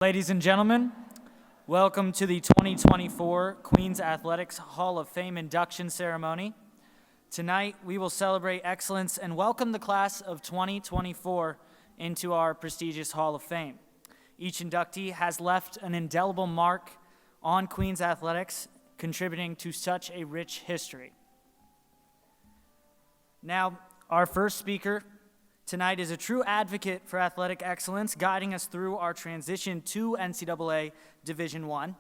Ladies and gentlemen, welcome to the 2024 Queens Athletics Hall of Fame induction ceremony. Tonight, we will celebrate excellence and welcome the class of 2024 into our prestigious Hall of Fame. Each inductee has left an indelible mark on Queens Athletics, contributing to such a rich history. Now, our first speaker tonight is a true advocate for athletic excellence, guiding us through our transition to NCAA Division I.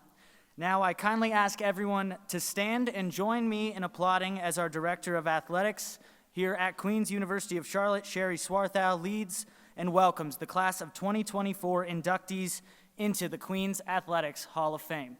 Now, I kindly ask everyone to stand and join me in applauding as our Director of Athletics here at Queens University of Charlotte, Sherry Swarthow, leads and welcomes the class of 2024 inductees into the Queens Athletics Hall of Fame.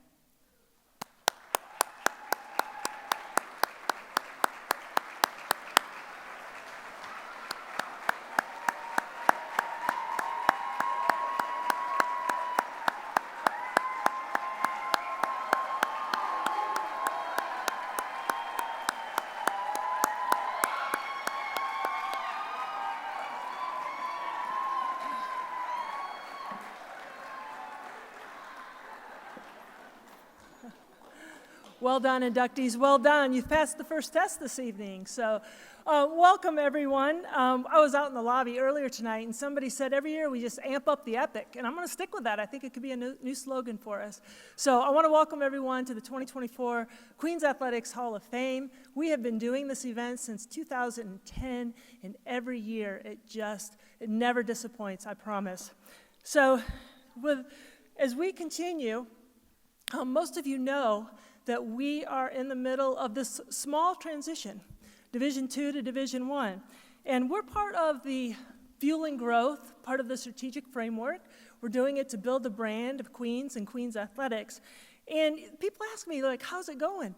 Well done, inductees. Well done. You've passed the first test this evening. So welcome, everyone. I was out in the lobby earlier tonight, and somebody said every year we just amp up the epic. And I'm going to stick with that. I think it could be a new slogan for us. So I want to welcome everyone to the 2024 Queens Athletics Hall of Fame. We have been doing this event since 2010, and every year it never disappoints, I promise. So as we continue, most of you know that we are in the middle of this small transition, Division II to Division I. And we're part of the Fueling Growth, part of the strategic framework. We're doing it to build the brand of Queens and Queens Athletics. And people ask me, like, how's it going?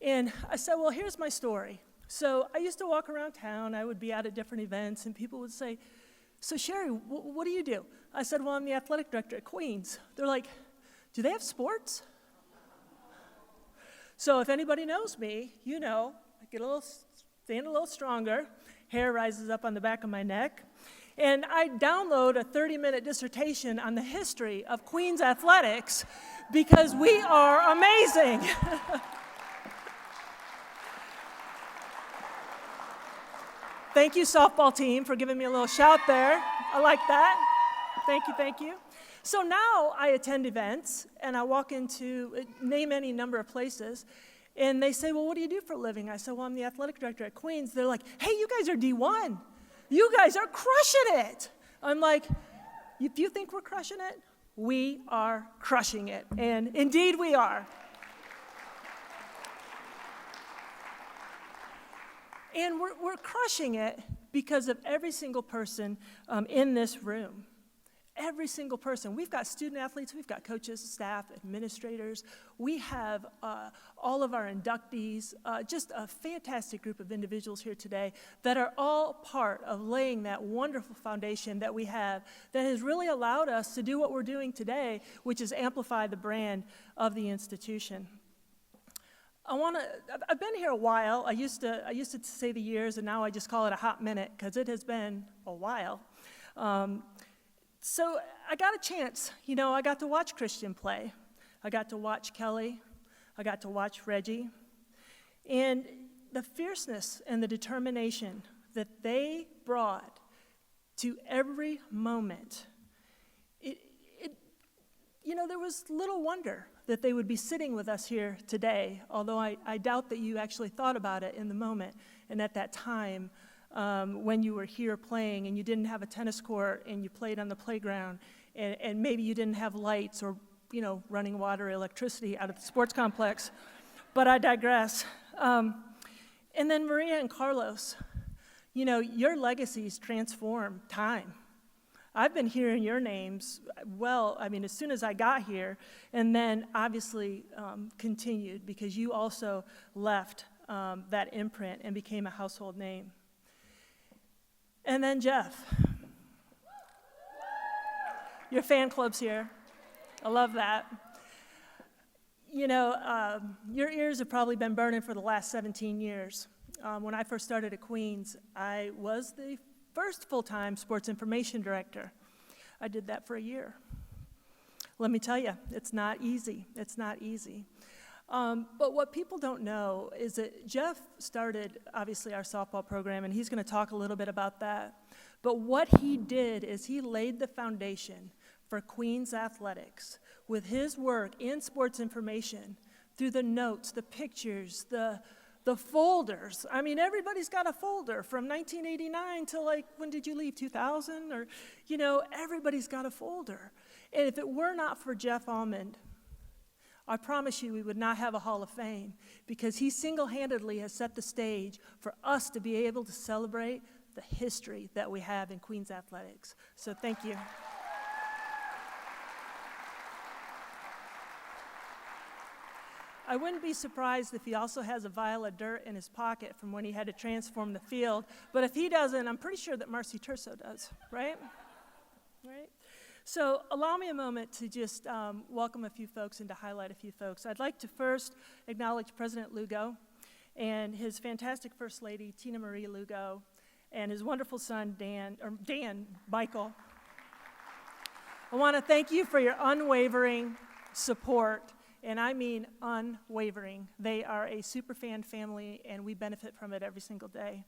And I said, well, here's my story. So I used to walk around town. I would be out at different events, and people would say, so Sherry, what do you do? I said, well, I'm the athletic director at Queens. They're like, do they have sports? So if anybody knows me, you know, I stand a little stronger, hair rises up on the back of my neck, and I download a 30-minute dissertation on the history of Queens Athletics because we are amazing. Thank you, softball team, for giving me a little shout there. I like that. Thank you. So now I attend events, and I walk into, name any number of places, and they say, well, what do you do for a living? I said, well, I'm the athletic director at Queens. They're like, hey, you guys are D1. You guys are crushing it. I'm like, if you think we're crushing it, we are crushing it. And indeed we are. And we're crushing it because of every single person in this room. Every single person. We've got student athletes, we've got coaches, staff, administrators. We have all of our inductees, just a fantastic group of individuals here today that are all part of laying that wonderful foundation that we have that has really allowed us to do what we're doing today, which is amplify the brand of the institution. I've been here a while. I used to say the years, and now I just call it a hot minute because it has been a while. So I got a chance, I got to watch Christian play. I got to watch Kelly. I got to watch Reggie. And the fierceness and the determination that they brought to every moment, there was little wonder that they would be sitting with us here today, although I doubt that you actually thought about it in the moment and at that time. When you were here playing and you didn't have a tennis court and you played on the playground and maybe you didn't have lights or, running water or electricity out of the sports complex. But I digress. And then Maria and Carlos, your legacies transform time. I've been hearing your names, as soon as I got here, and then obviously continued because you also left that imprint and became a household name. And then Jeff, your fan club's here. I love that. Your ears have probably been burning for the last 17 years. When I first started at Queens, I was the first full-time sports information director. I did that for a year. Let me tell you, it's not easy. It's not easy. But what people don't know is that Jeff started, obviously, our softball program, and he's going to talk a little bit about that. But what he did is he laid the foundation for Queens athletics with his work in sports information through the notes, the pictures, the folders. I mean, everybody's got a folder from 1989 to, like, when did you leave, 2000? Or, everybody's got a folder. And if it were not for Jeff Almond, I promise you we would not have a Hall of Fame, because he single-handedly has set the stage for us to be able to celebrate the history that we have in Queens athletics. So thank you. I wouldn't be surprised if he also has a vial of dirt in his pocket from when he had to transform the field. But if he doesn't, I'm pretty sure that Marcy Turso does, right? Right? So allow me a moment to just welcome a few folks and to highlight a few folks. I'd like to first acknowledge President Lugo and his fantastic First Lady, Tina Marie Lugo, and his wonderful son, Dan Michael. I want to thank you for your unwavering support, and I mean unwavering. They are a superfan family, and we benefit from it every single day.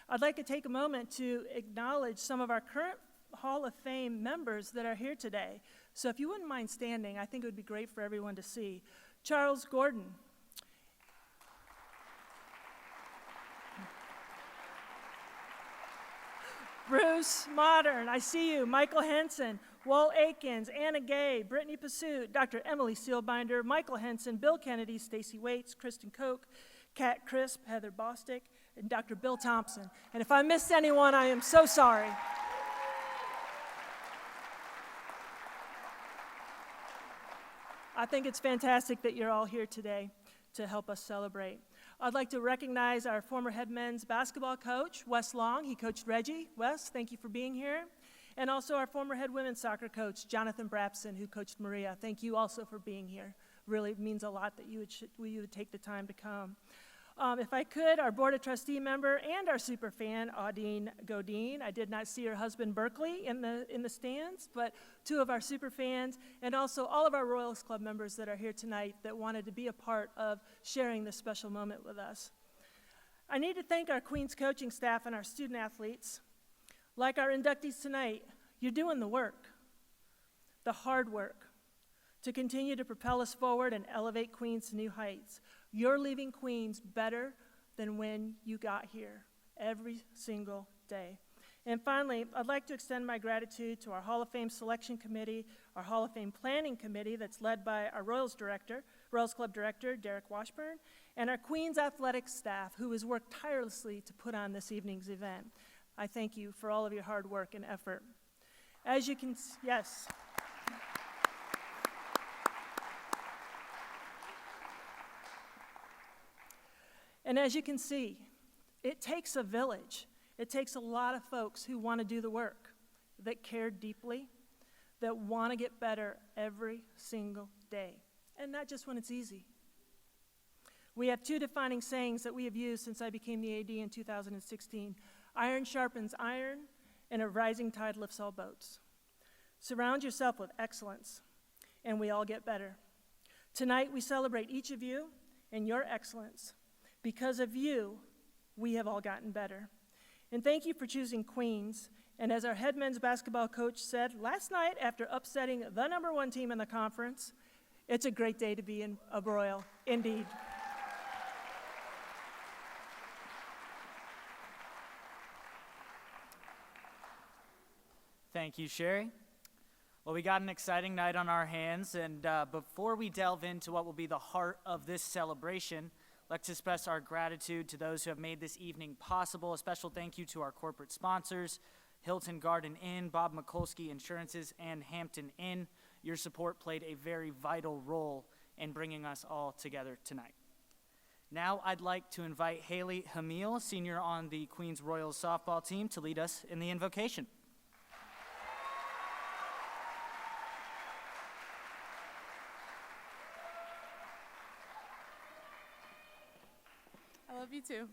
I'd like to take a moment to acknowledge some of our current Hall of Fame members that are here today. So if you wouldn't mind standing, I think it would be great for everyone to see. Charles Gordon. Bruce Modern, I see you. Michael Henson, Walt Aikens, Anna Gay, Brittany Pursuit, Dr. Emily Sealbinder, Michael Henson, Bill Kennedy, Stacy Waits, Kristen Koch, Kat Crisp, Heather Bostick, and Dr. Bill Thompson. And if I missed anyone, I am so sorry. I think it's fantastic that you're all here today to help us celebrate. I'd like to recognize our former head men's basketball coach, Wes Long. He coached Reggie. Wes, thank you for being here. And also our former head women's soccer coach, Jonathan Brapson, who coached Maria. Thank you also for being here. Really means a lot that you would take the time to come. If I could, our Board of Trustee member and our super fan, Audine Godine. I did not see her husband, Berkeley, in the stands, but two of our super fans, and also all of our Royals Club members that are here tonight that wanted to be a part of sharing this special moment with us. I need to thank our Queens coaching staff and our student athletes. Like our inductees tonight, you're doing the work, the hard work, to continue to propel us forward and elevate Queens to new heights. You're leaving Queens better than when you got here, every single day. And finally, I'd like to extend my gratitude to our Hall of Fame Selection Committee, our Hall of Fame Planning Committee that's led by our Royals Club Director, Derek Washburn, and our Queens Athletics staff, who has worked tirelessly to put on this evening's event. I thank you for all of your hard work and effort. As you can, yes. And as you can see, it takes a village. It takes a lot of folks who want to do the work, that care deeply, that want to get better every single day, and not just when it's easy. We have two defining sayings that we have used since I became the AD in 2016. Iron sharpens iron, and a rising tide lifts all boats. Surround yourself with excellence, and we all get better. Tonight, we celebrate each of you and your excellence. Because of you, we have all gotten better. And thank you for choosing Queens. And as our head men's basketball coach said last night after upsetting the #1 team in the conference, it's a great day to be a Royal, indeed. Thank you, Sherry. Well, we got an exciting night on our hands, and before we delve into what will be the heart of this celebration, let's express our gratitude to those who have made this evening possible. A special thank you to our corporate sponsors, Hilton Garden Inn, Bob Mikulski Insurances, and Hampton Inn. Your support played a very vital role in bringing us all together tonight. Now I'd like to invite Haley Hamil, senior on the Queens Royals softball team, to lead us in the invocation. I love you too.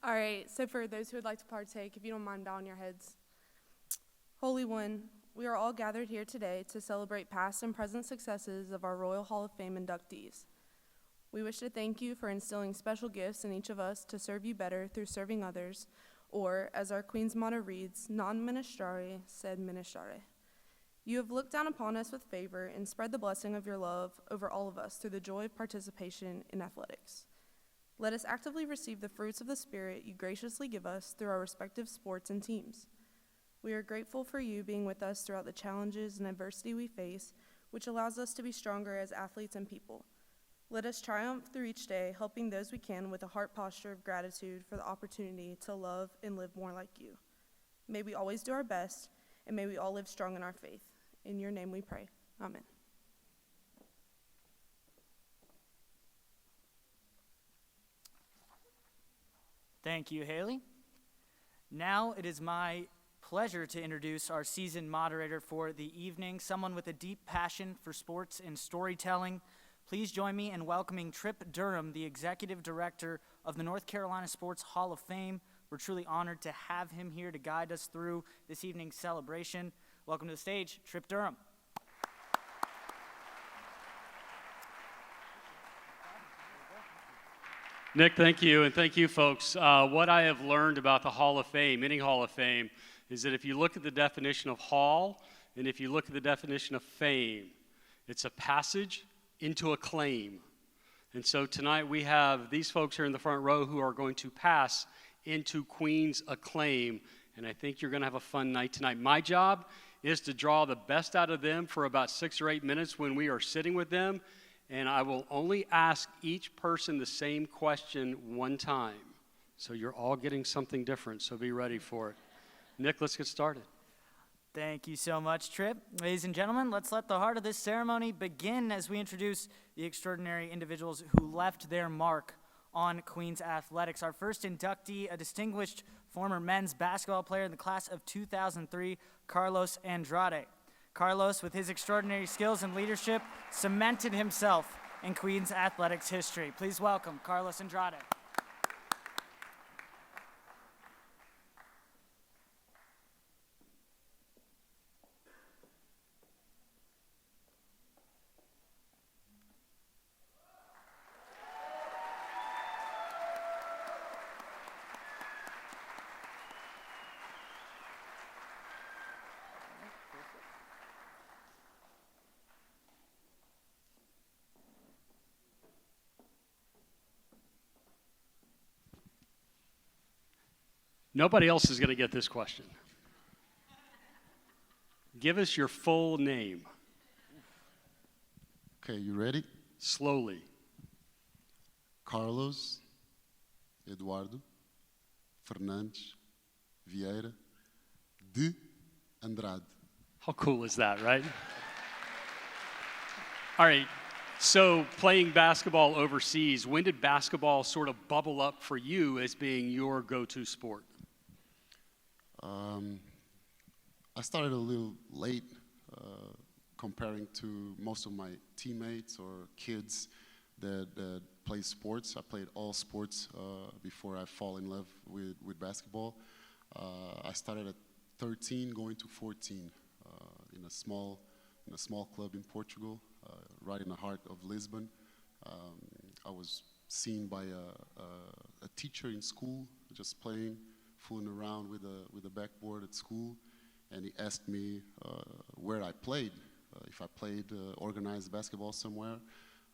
All right, so for those who would like to partake, if you don't mind bowing your heads. Holy One, we are all gathered here today to celebrate past and present successes of our Royal Hall of Fame inductees. We wish to thank you for instilling special gifts in each of us to serve you better through serving others, or, as our Queen's motto reads, non ministrare sed ministrare. You have looked down upon us with favor and spread the blessing of your love over all of us through the joy of participation in athletics. Let us actively receive the fruits of the Spirit you graciously give us through our respective sports and teams. We are grateful for you being with us throughout the challenges and adversity we face, which allows us to be stronger as athletes and people. Let us triumph through each day, helping those we can with a heart posture of gratitude for the opportunity to love and live more like you. May we always do our best, and may we all live strong in our faith. In your name we pray. Amen. Thank you, Haley. Now it is my pleasure to introduce our season moderator for the evening, someone with a deep passion for sports and storytelling. Please join me in welcoming Trip Durham, the Executive Director of the North Carolina Sports Hall of Fame. We're truly honored to have him here to guide us through this evening's celebration. Welcome to the stage, Trip Durham. Nick, thank you, and thank you, folks. What I have learned about the Hall of Fame, any Hall of Fame, is that if you look at the definition of hall, and if you look at the definition of fame, it's a passage into a claim. And so tonight we have these folks here in the front row who are going to pass into Queen's acclaim, and I think you're going to have a fun night tonight. My job is to draw the best out of them for about 6 or 8 minutes when we are sitting with them, and I will only ask each person the same question one time. So you're all getting something different, so be ready for it. Nick, let's get started. Thank you so much, Trip. Ladies and gentlemen, let's let the heart of this ceremony begin as we introduce the extraordinary individuals who left their mark on Queen's athletics. Our first inductee, a distinguished former men's basketball player in the class of 2003, Carlos Andrade. Carlos, with his extraordinary skills and leadership, cemented himself in Queen's athletics history. Please welcome Carlos Andrade. Nobody else is going to get this question. Give us your full name. Okay, you ready? Slowly. Carlos Eduardo Fernandes Vieira de Andrade. How cool is that, right? All right, so playing basketball overseas, when did basketball sort of bubble up for you as being your go-to sport? I started a little late comparing to most of my teammates or kids that play sports. I played all sports before I fall in love with basketball. I started at 13 going to 14 in a small club in Portugal, right in the heart of Lisbon. I was seen by a teacher in school, just playing, fooling around with a backboard at school, and he asked me where I played, if I played organized basketball somewhere.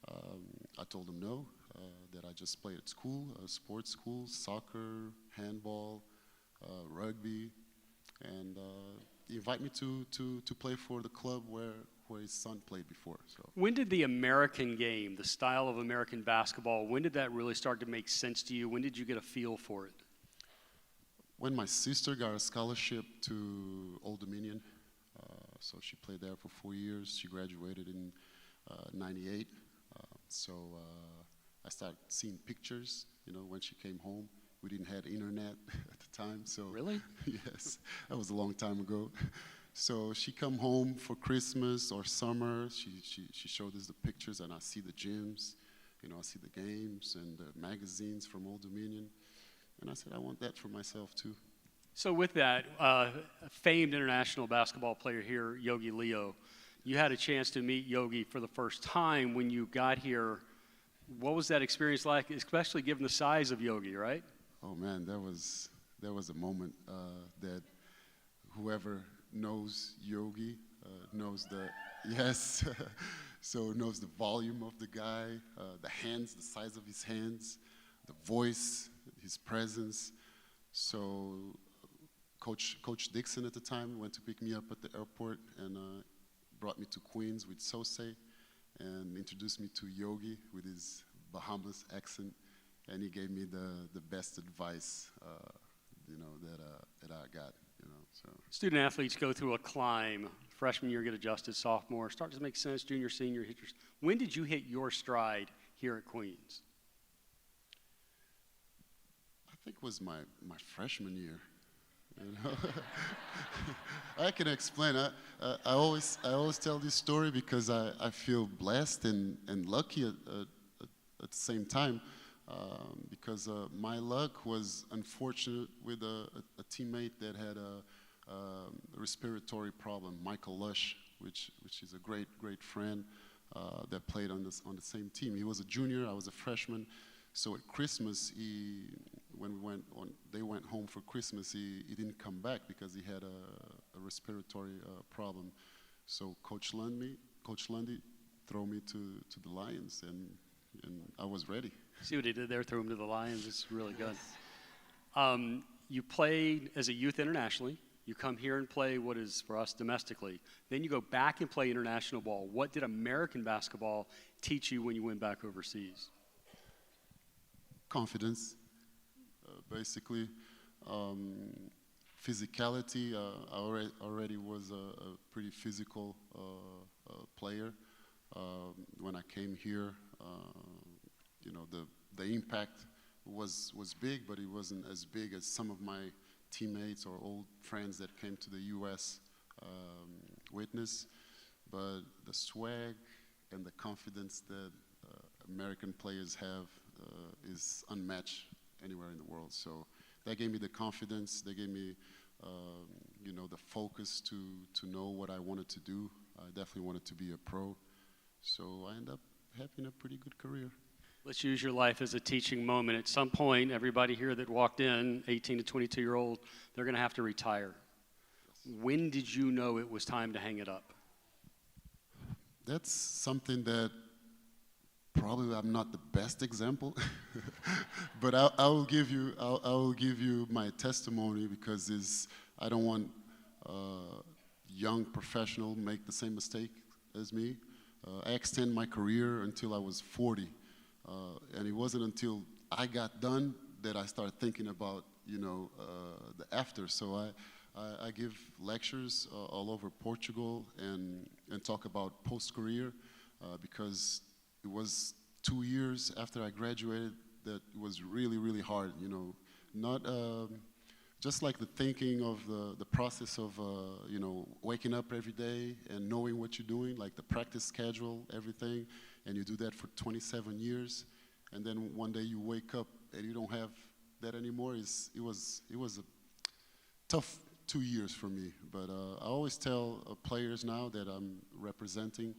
I told him no, that I just played at school, sports school, soccer, handball, rugby, and he invited me to play for the club where his son played before. So When did the American game, the style of American basketball, when did that really start to make sense to you? When did you get a feel for it? when my sister got a scholarship to Old Dominion, so she played there for 4 years. She graduated in '98. I started seeing pictures, when she came home. We didn't have internet at the time, so. Really? Yes, that was a long time ago. So she come home for Christmas or summer. She showed us the pictures, and I see the gyms, I see the games and the magazines from Old Dominion. And I said, I want that for myself too. So with that, a famed international basketball player here, Yogi Leo, you had a chance to meet Yogi for the first time when you got here. What was that experience like, especially given the size of Yogi, right? Oh man, that was a moment that whoever knows Yogi knows the yes, so knows the volume of the guy, the hands, the size of his hands, the voice, his presence. So Coach Dixon at the time went to pick me up at the airport and brought me to Queens with Sose and introduced me to Yogi with his Bahamas accent, and he gave me the best advice, that I got, So Student athletes go through a climb. Freshman year, get adjusted. Sophomore, start to make sense. Junior, senior, hit your. When did you hit your stride here at Queens? I think it was my freshman year. I can explain. I always tell this story because I feel blessed and lucky at the same time, because my luck was unfortunate with a teammate that had a respiratory problem, Michael Lush, which is a great friend that played on the same team. He was a junior, I was a freshman. So at Christmas, they went home for Christmas, he didn't come back because he had a respiratory problem. So Coach Lundy threw me to the Lions, and I was ready. See what he did there? Threw him to the Lions. It's really good. You played as a youth internationally. You come here and play what is for us domestically. Then you go back and play international ball. What did American basketball teach you when you went back overseas? Confidence, basically. Physicality. I already was a pretty physical player. When I came here, the impact was big, but it wasn't as big as some of my teammates or old friends that came to the U.S. Witness. But the swag and the confidence that American players have is unmatched anywhere in the world. So that gave me the confidence. They gave me, the focus to know what I wanted to do. I definitely wanted to be a pro. So I ended up having a pretty good career. Let's use your life as a teaching moment. At some point, everybody here that walked in, 18 to 22-year-old, they're going to have to retire. Yes. When did you know it was time to hang it up? That's something that probably I'm not the best example, but I will give you my testimony, because I don't want young professional make the same mistake as me. I extended my career until I was 40, and it wasn't until I got done that I started thinking about the after. So I give lectures all over Portugal and talk about post-career, because it was 2 years after I graduated that it was really, really hard, not just like the thinking of the process of, waking up every day and knowing what you're doing, like the practice schedule, everything, and you do that for 27 years, and then one day you wake up and you don't have that anymore. It was a tough 2 years for me, but I always tell players now that I'm representing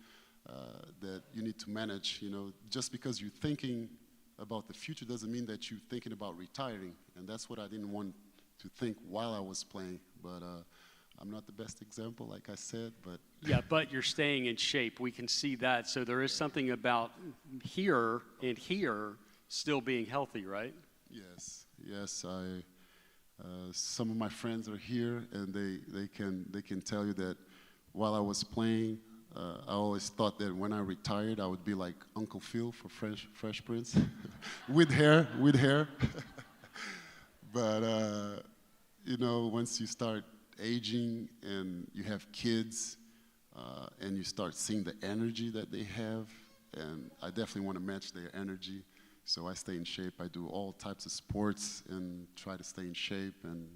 that you need to manage, just because you're thinking about the future doesn't mean that you're thinking about retiring, and that's what I didn't want to think while I was playing, but I'm not the best example, like I said, but... Yeah, but you're staying in shape. We can see that, so there is something about here and here still being healthy, right? Yes, some of my friends are here, and they can tell you that while I was playing, I always thought that when I retired, I would be like Uncle Phil for Fresh Prince, with hair. But, once you start aging and you have kids, and you start seeing the energy that they have, and I definitely want to match their energy, so I stay in shape. I do all types of sports and try to stay in shape, and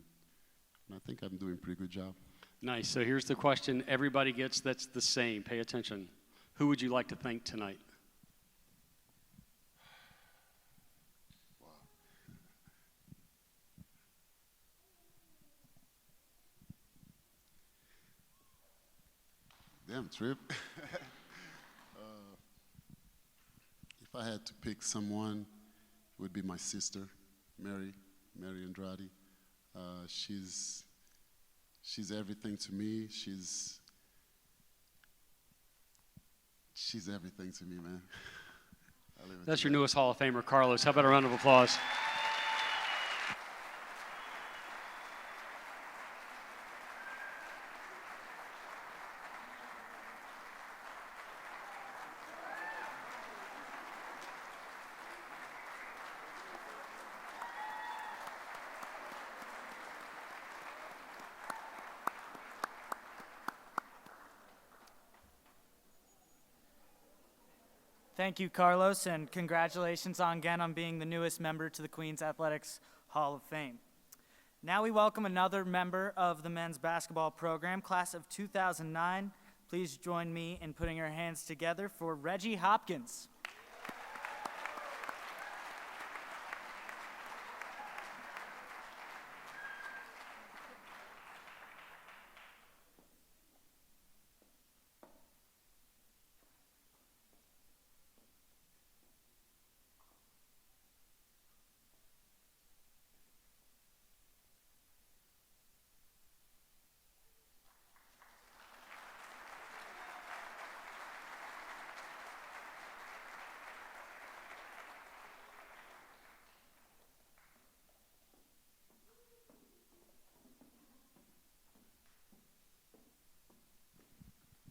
I think I'm doing a pretty good job. Nice. So here's the question everybody gets that's the same. Pay attention. Who would you like to thank tonight? Wow. Damn, Trip. If I had to pick someone, it would be my sister, Mary Andrade. She's everything to me. She's everything to me, man. That's your newest Hall of Famer, Carlos. How about a round of applause? Thank you, Carlos, and congratulations again on being the newest member to the Queens Athletics Hall of Fame. Now we welcome another member of the men's basketball program, class of 2009. Please join me in putting our hands together for Reggie Hopkins.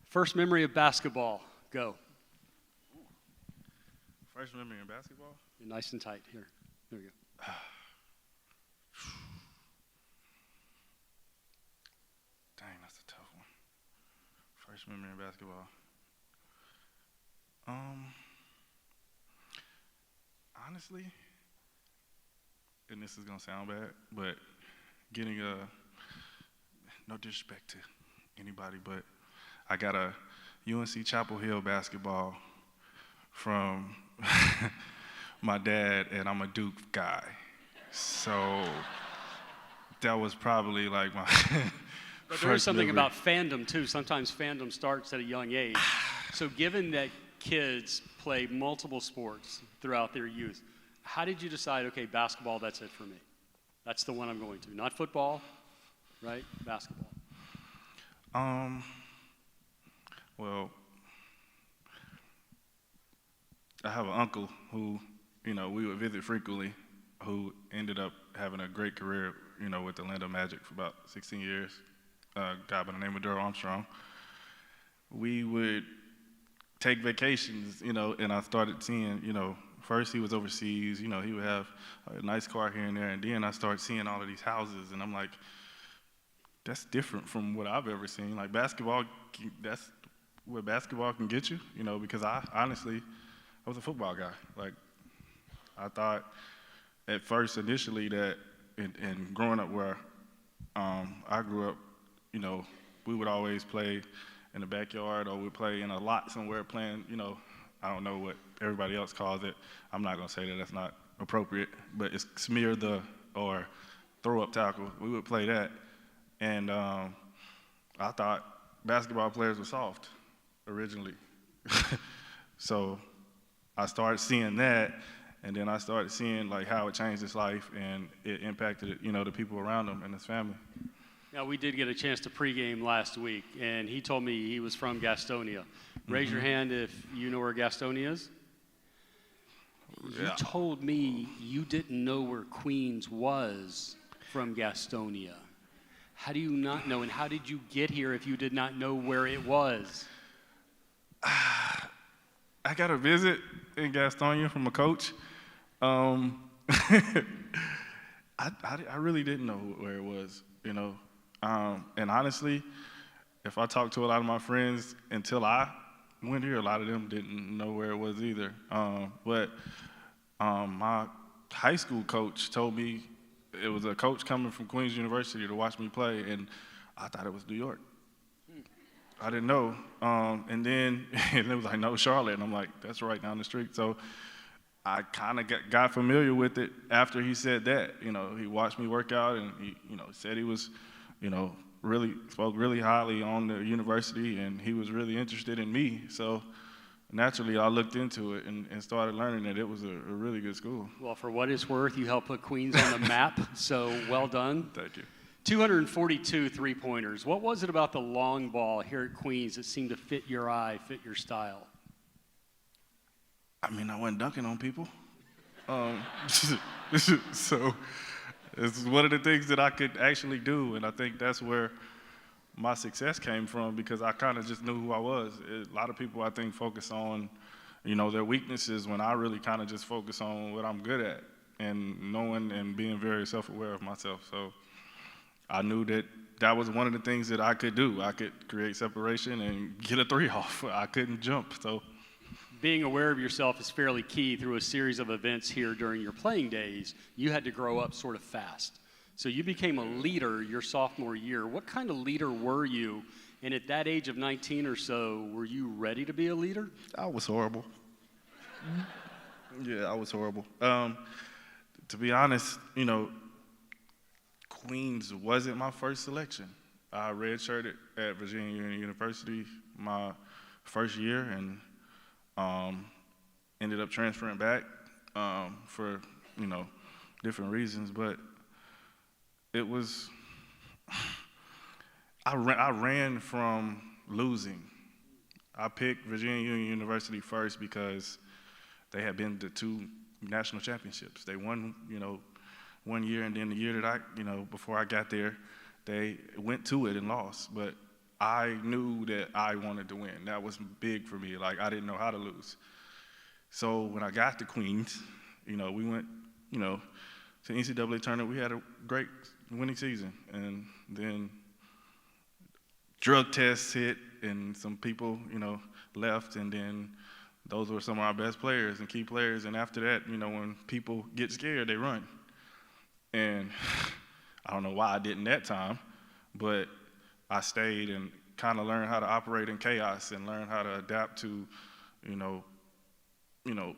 First memory of basketball. Go. First memory in basketball? You're nice and tight. Here. There we go. Dang, that's a tough one. First memory in basketball. Honestly, and this is gonna sound bad, but getting no disrespect to anybody, but I got a UNC Chapel Hill basketball from my dad, and I'm a Duke guy. So that was probably like my But there is something memory. about fandom, too. Sometimes fandom starts at a young age. So given that kids play multiple sports throughout their youth, how did you decide, okay, basketball, that's it for me? That's the one I'm going to. Not football, right? Basketball. Well, I have an uncle who, we would visit frequently, who ended up having a great career, with the Orlando Magic for about 16 years, a guy by the name of Darrell Armstrong. We would take vacations, and I started seeing, first he was overseas, he would have a nice car here and there, and then I started seeing all of these houses, and I'm like, that's different from what I've ever seen. Like basketball, that's what basketball can get you, because I was a football guy. Like, I thought at first, initially, that, and growing up where I grew up, we would always play in the backyard or we'd play in a lot somewhere playing, I don't know what everybody else calls it. I'm not going to say that, that's not appropriate, but it's smear or throw up tackle. We would play that. And I thought basketball players were soft originally. So I started seeing that, and then I started seeing like how it changed his life and it impacted, the people around him and his family. Now, we did get a chance to pregame last week, and he told me he was from Gastonia. Raise your hand if you know where Gastonia is. Yeah. You told me you didn't know where Queens was from Gastonia. How do you not know, and how did you get here if you did not know where it was? I got a visit in Gastonia from a coach. I really didn't know where it was, and honestly, if I talk to a lot of my friends until I went here, a lot of them didn't know where it was either. But my high school coach told me it was a coach coming from Queens University to watch me play, and I thought it was New York. I didn't know. And then and it was like, no, Charlotte. And I'm like, that's right down the street. So I kind of got familiar with it after he said that. He watched me work out, and he, said he was, really spoke really highly on the university, and he was really interested in me. So naturally, I looked into it and started learning that it was a really good school. Well, for what it's worth, you helped put Queens on the map, so well done. Thank you. 242 three-pointers. What was it about the long ball here at Queens that seemed to fit your eye, fit your style? I mean, I wasn't dunking on people. So it's one of the things that I could actually do, and I think that's where my success came from, because I kind of just knew who I was. A lot of people, I think, focus on, their weaknesses, when I really kind of just focus on what I'm good at, and knowing and being very self-aware of myself. So I knew that was one of the things that I could do. I could create separation and get a three off. I couldn't jump, so. Being aware of yourself is fairly key. Through a series of events here during your playing days, you had to grow up sort of fast. So you became a leader your sophomore year. What kind of leader were you? And at that age of 19 or so, were you ready to be a leader? I was horrible. Yeah, I was horrible. To be honest, Queens wasn't my first selection. I redshirted at Virginia Union University my first year, and ended up transferring back for different reasons. But it was I ran from losing. I picked Virginia Union University first because they had been to 2 national championships. They won, 1 year, and then the year that before I got there, they went to it and lost. But I knew that I wanted to win. That was big for me. Like, I didn't know how to lose. So when I got to Queens, we went, to the NCAA tournament. We had a great winning season. And then drug tests hit, and some people, left. And then those were some of our best players and key players. And after that, when people get scared, they run. And I don't know why I didn't that time, but I stayed and kind of learned how to operate in chaos and learn how to adapt to, learning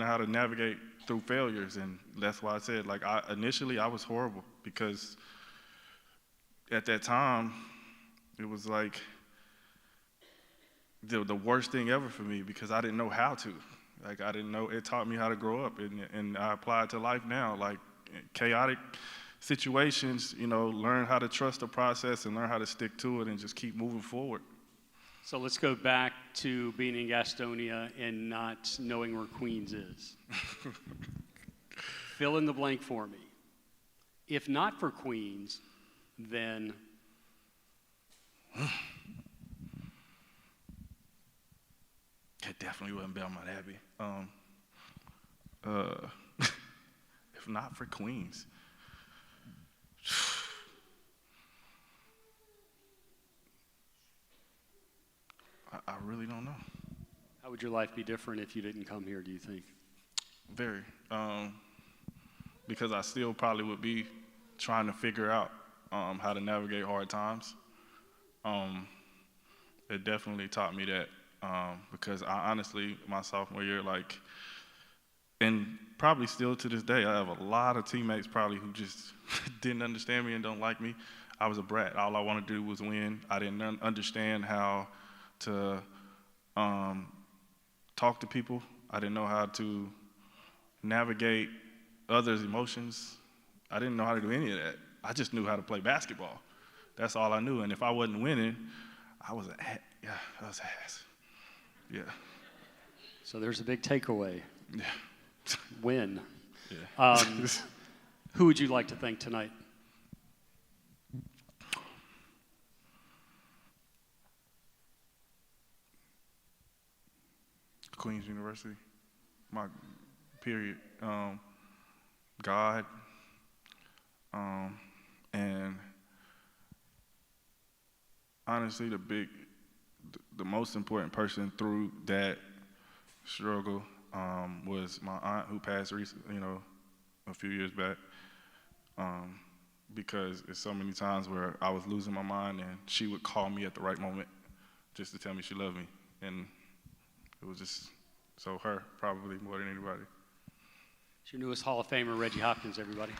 how to navigate through failures. And that's why I said, initially I was horrible, because at that time, it was like the worst thing ever for me, because I didn't know how to. I didn't know. It taught me how to grow up, and I apply it to life now. Chaotic situations, learn how to trust the process and learn how to stick to it and just keep moving forward. So let's go back to being in Gastonia and not knowing where Queens is. Fill in the blank for me. If not for Queens, then it definitely wasn't Belmont Abbey. If not for Queens, I really don't know. how would your life be different if you didn't come here, do you think? Very. Because I still probably would be trying to figure out how to navigate hard times. It definitely taught me that, because I honestly, my sophomore year, and probably still to this day, I have a lot of teammates probably who just didn't understand me and don't like me. I was a brat. All I wanted to do was win. I didn't understand how to talk to people. I didn't know how to navigate others' emotions. I didn't know how to do any of that. I just knew how to play basketball. That's all I knew. And if I wasn't winning, I was an ass. Yeah. So there's a big takeaway. Yeah. Win. Yeah. Who would you like to thank tonight? Queens University, my period. God, and honestly, the most important person through that struggle was my aunt, who passed recently, a few years back. Because it's so many times where I was losing my mind, and she would call me at the right moment just to tell me she loved me, and it was just her probably more than anybody. It's your newest Hall of Famer, Reggie Hopkins, everybody.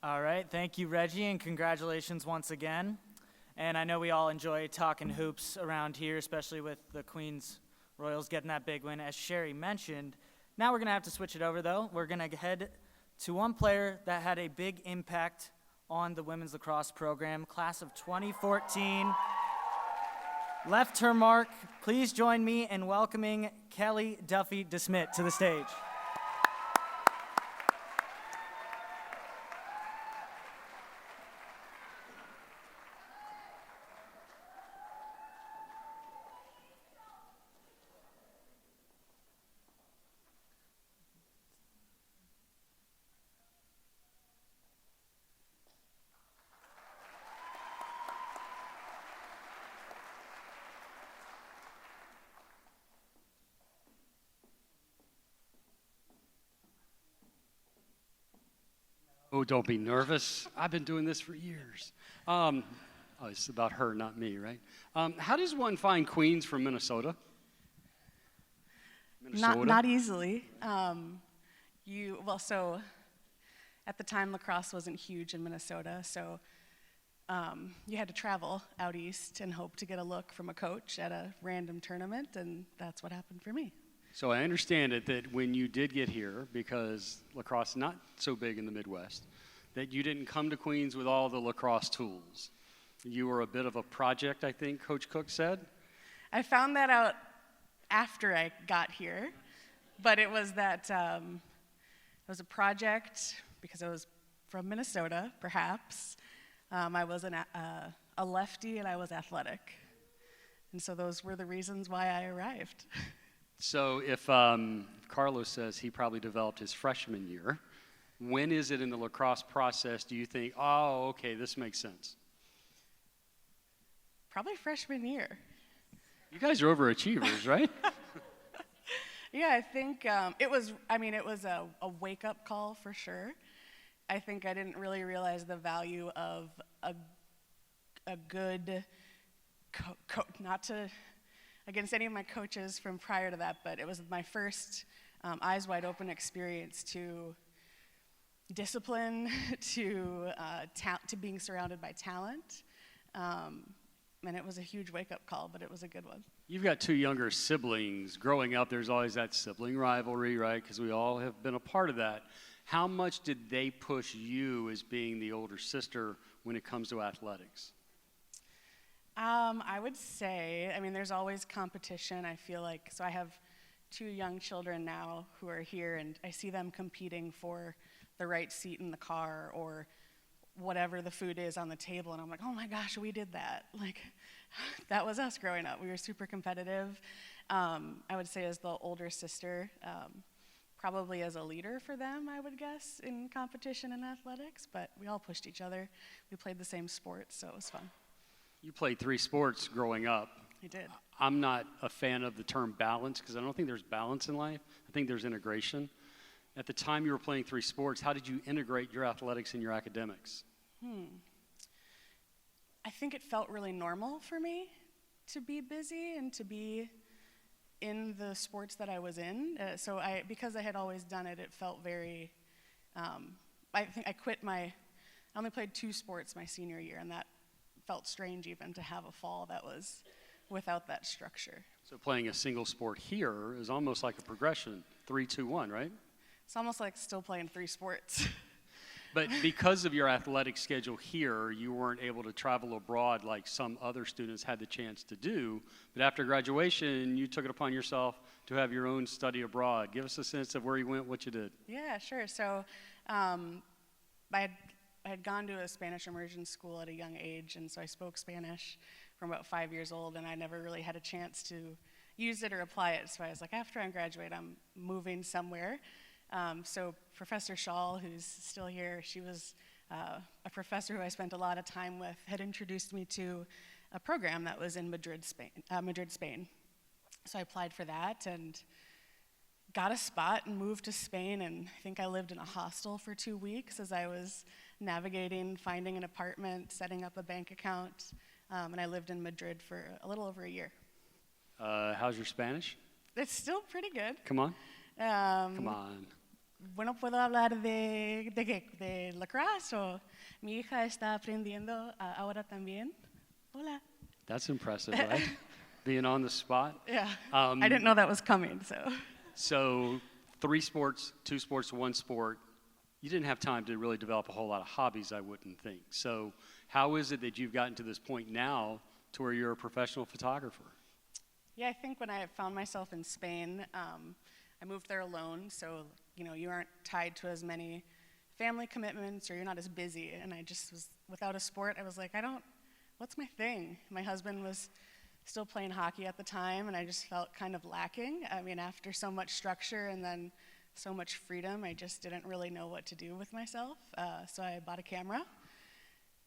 All right, thank you, Reggie, and congratulations once again. And I know we all enjoy talking hoops around here, especially with the Queens Royals getting that big win, as Sherry mentioned. Now we're going to have to switch it over, though. We're going to head to one player that had a big impact on the women's lacrosse program, class of 2014. Left her mark. Please join me in welcoming Kelly Duffy DeSmit to the stage. Oh, don't be nervous. I've been doing this for years. Oh, it's about her, not me, right? How does one find queens from Minnesota? Not easily. So at the time, lacrosse wasn't huge in Minnesota, so you had to travel out east and hope to get a look from a coach at a random tournament, and that's what happened for me. So I understand it that when you did get here, because lacrosse is not so big in the Midwest, that you didn't come to Queens with all the lacrosse tools. You were a bit of a project, I think Coach Cook said. I found that out after I got here, but it was that it was a project because I was from Minnesota, perhaps. I was a lefty and I was athletic, and so those were the reasons why I arrived. So if Carlos says he probably developed his freshman year, when is it in the lacrosse process do you think, oh, okay, this makes sense? Probably freshman year. You guys are overachievers, right? Yeah, I think it was a wake-up call for sure. I think I didn't really realize the value of a good not to against any of my coaches from prior to that, but it was my first eyes wide open experience to discipline, to being surrounded by talent. And it was a huge wake-up call, but it was a good one. You've got two younger siblings. Growing up, there's always that sibling rivalry, right? Because we all have been a part of that. How much did they push you as being the older sister when it comes to athletics? I would say, there's always competition, I feel like. So I have two young children now who are here, and I see them competing for the right seat in the car or whatever the food is on the table, and I'm like, oh my gosh, we did that. Like, that was us growing up. We were super competitive. I would say as the older sister, probably as a leader for them, I would guess, in competition and athletics, but we all pushed each other. We played the same sports, so it was fun. You played 3 sports growing up. I did. I'm not a fan of the term balance because I don't think there's balance in life. I think there's integration. At the time you were playing 3 sports, how did you integrate your athletics and your academics? I think it felt really normal for me to be busy and to be in the sports that I was in. Because I had always done it, it felt very, I think I only played 2 sports my senior year, and that felt strange even to have a fall that was without that structure. So playing a single sport here is almost like a progression, 3, 2, 1, right? It's almost like still playing 3 sports. But because of your athletic schedule here, you weren't able to travel abroad like some other students had the chance to do. But after graduation, you took it upon yourself to have your own study abroad. Give us a sense of where you went, what you did. Yeah, sure. So I had gone to a Spanish immersion school at a young age, and so I spoke Spanish from about 5 years old, and I never really had a chance to use it or apply it. So I was like, after I graduate, I'm moving somewhere. So Professor Shaw, who's still here, she was a professor who I spent a lot of time with, had introduced me to a program that was in Madrid, Spain. So I applied for that and got a spot and moved to Spain, and I think I lived in a hostel for 2 weeks as I was navigating, finding an apartment, setting up a bank account, and I lived in Madrid for a little over a year. How's your Spanish? It's still pretty good. Come on. Come on. bueno, ¿puedo hablar de qué? ¿De lacrosse? O mi hija está aprendiendo ahora también. Hola. That's impressive, right? Being on the spot. Yeah, I didn't know that was coming, so. So 3 sports, 2 sports, 1 sport. You didn't have time to really develop a whole lot of hobbies, I wouldn't think. So how is it that you've gotten to this point now to where you're a professional photographer? Yeah, I think when I found myself in Spain, I moved there alone, so you aren't tied to as many family commitments, or you're not as busy. And I just was without a sport. I was like, what's my thing? My husband was still playing hockey at the time, and I just felt kind of lacking. I mean, after so much structure and then so much freedom, I just didn't really know what to do with myself. So I bought a camera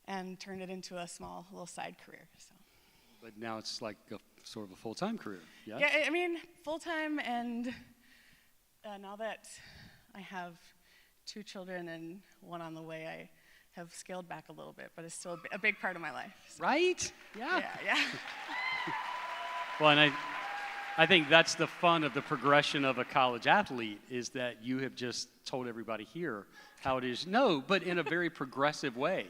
and turned it into a small little side career. So. But now it's like sort of a full-time career, yeah? Yeah, I mean, full-time, and now that I have 2 children and 1 on the way, I have scaled back a little bit, but it's still a big part of my life. So. Right? Yeah. Yeah. Well, and I think that's the fun of the progression of a college athlete, is that you have just told everybody here how it is. No, but in a very progressive way.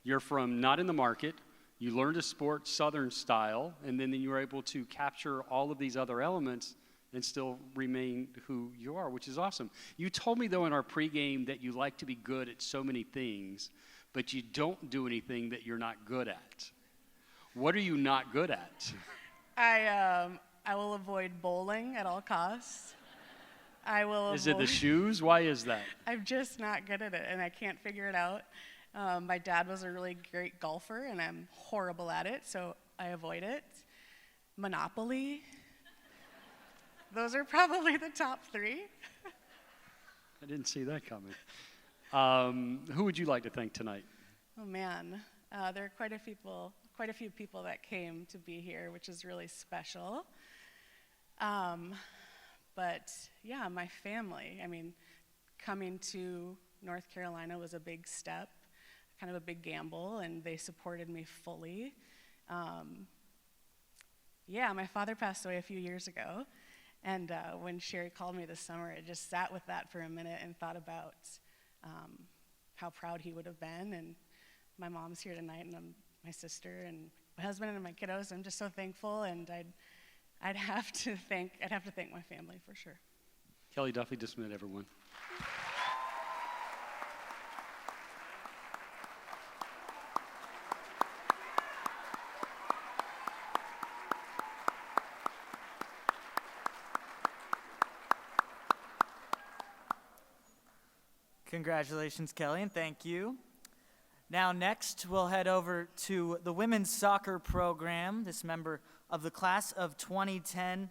You're from not in the market, you learned a sport Southern style, and then you were able to capture all of these other elements and still remain who you are, which is awesome. You told me, though, in our pregame that you like to be good at so many things, but you don't do anything that you're not good at. What are you not good at? I will avoid bowling at all costs. I will Is it the shoes? Why is that? I'm just not good at it, and I can't figure it out. My dad was a really great golfer, and I'm horrible at it, so I avoid it. Monopoly. Those are probably the top 3. I didn't see that coming. Who would you like to thank tonight? Oh man, there are quite a few people that came to be here, which is really special. But yeah, my family. I mean, coming to North Carolina was a big step, kind of a big gamble, and they supported me fully. Yeah, my father passed away a few years ago, and when Sherry called me this summer, I just sat with that for a minute and thought about how proud he would have been. And my mom's here tonight, and my sister and my husband and my kiddos. I'm just so thankful, and I'd have to thank my family for sure. Kelly Duffy, just a minute, everyone. Congratulations, Kelly, and thank you. Now, next, we'll head over to the women's soccer program. This member of the class of 2010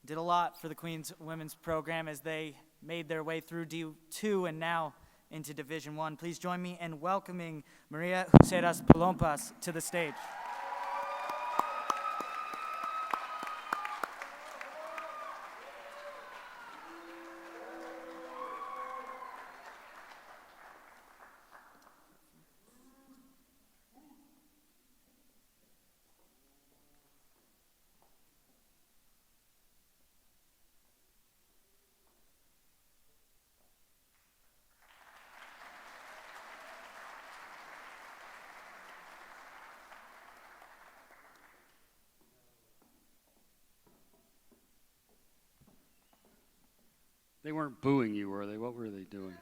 did a lot for the Queens women's program as they made their way through D2 and now into Division I. Please join me in welcoming Maria Huseras Palompas to the stage. They weren't booing you, were they? What were they doing?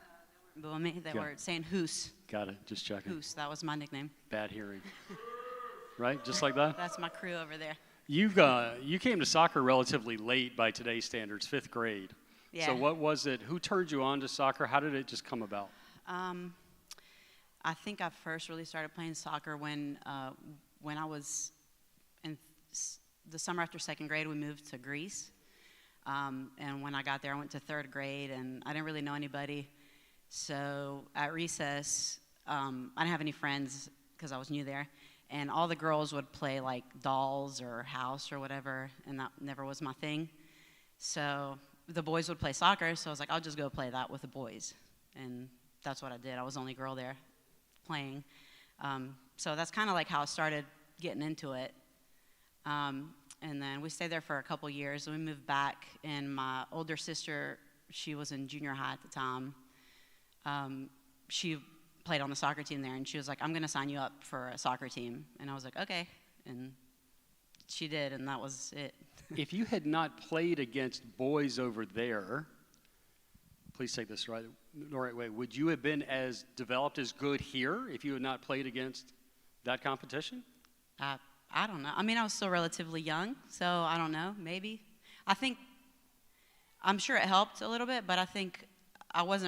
Booing me? They Yeah. were saying Hoos. Got it. Just checking. Hoos, that was my nickname. Bad hearing. Right? Just like that? That's my crew over there. You came to soccer relatively late by today's standards, 5th grade. Yeah. So what was it? Who turned you on to soccer? How did it just come about? I think I first really started playing soccer when I was in the summer after 2nd grade. We moved to Greece. And when I got there, I went to 3rd grade, and I didn't really know anybody. So at recess, I didn't have any friends because I was new there. And all the girls would play like dolls or house or whatever, and that never was my thing. So the boys would play soccer, so I was like, I'll just go play that with the boys. And that's what I did. I was the only girl there playing. So that's kind of like how I started getting into it. And then we stayed there for a couple years, and we moved back, and my older sister she was in junior high at the time. She played on the soccer team there, and she was like, I'm going to sign you up for a soccer team. And I was like, okay. And she did, and that was it. If you had not played against boys over there, please take this the right way, would you have been as developed as good here if you had not played against that competition? I don't know. I mean, I was still relatively young, so I don't know, maybe. I'm sure it helped a little bit, but I think I was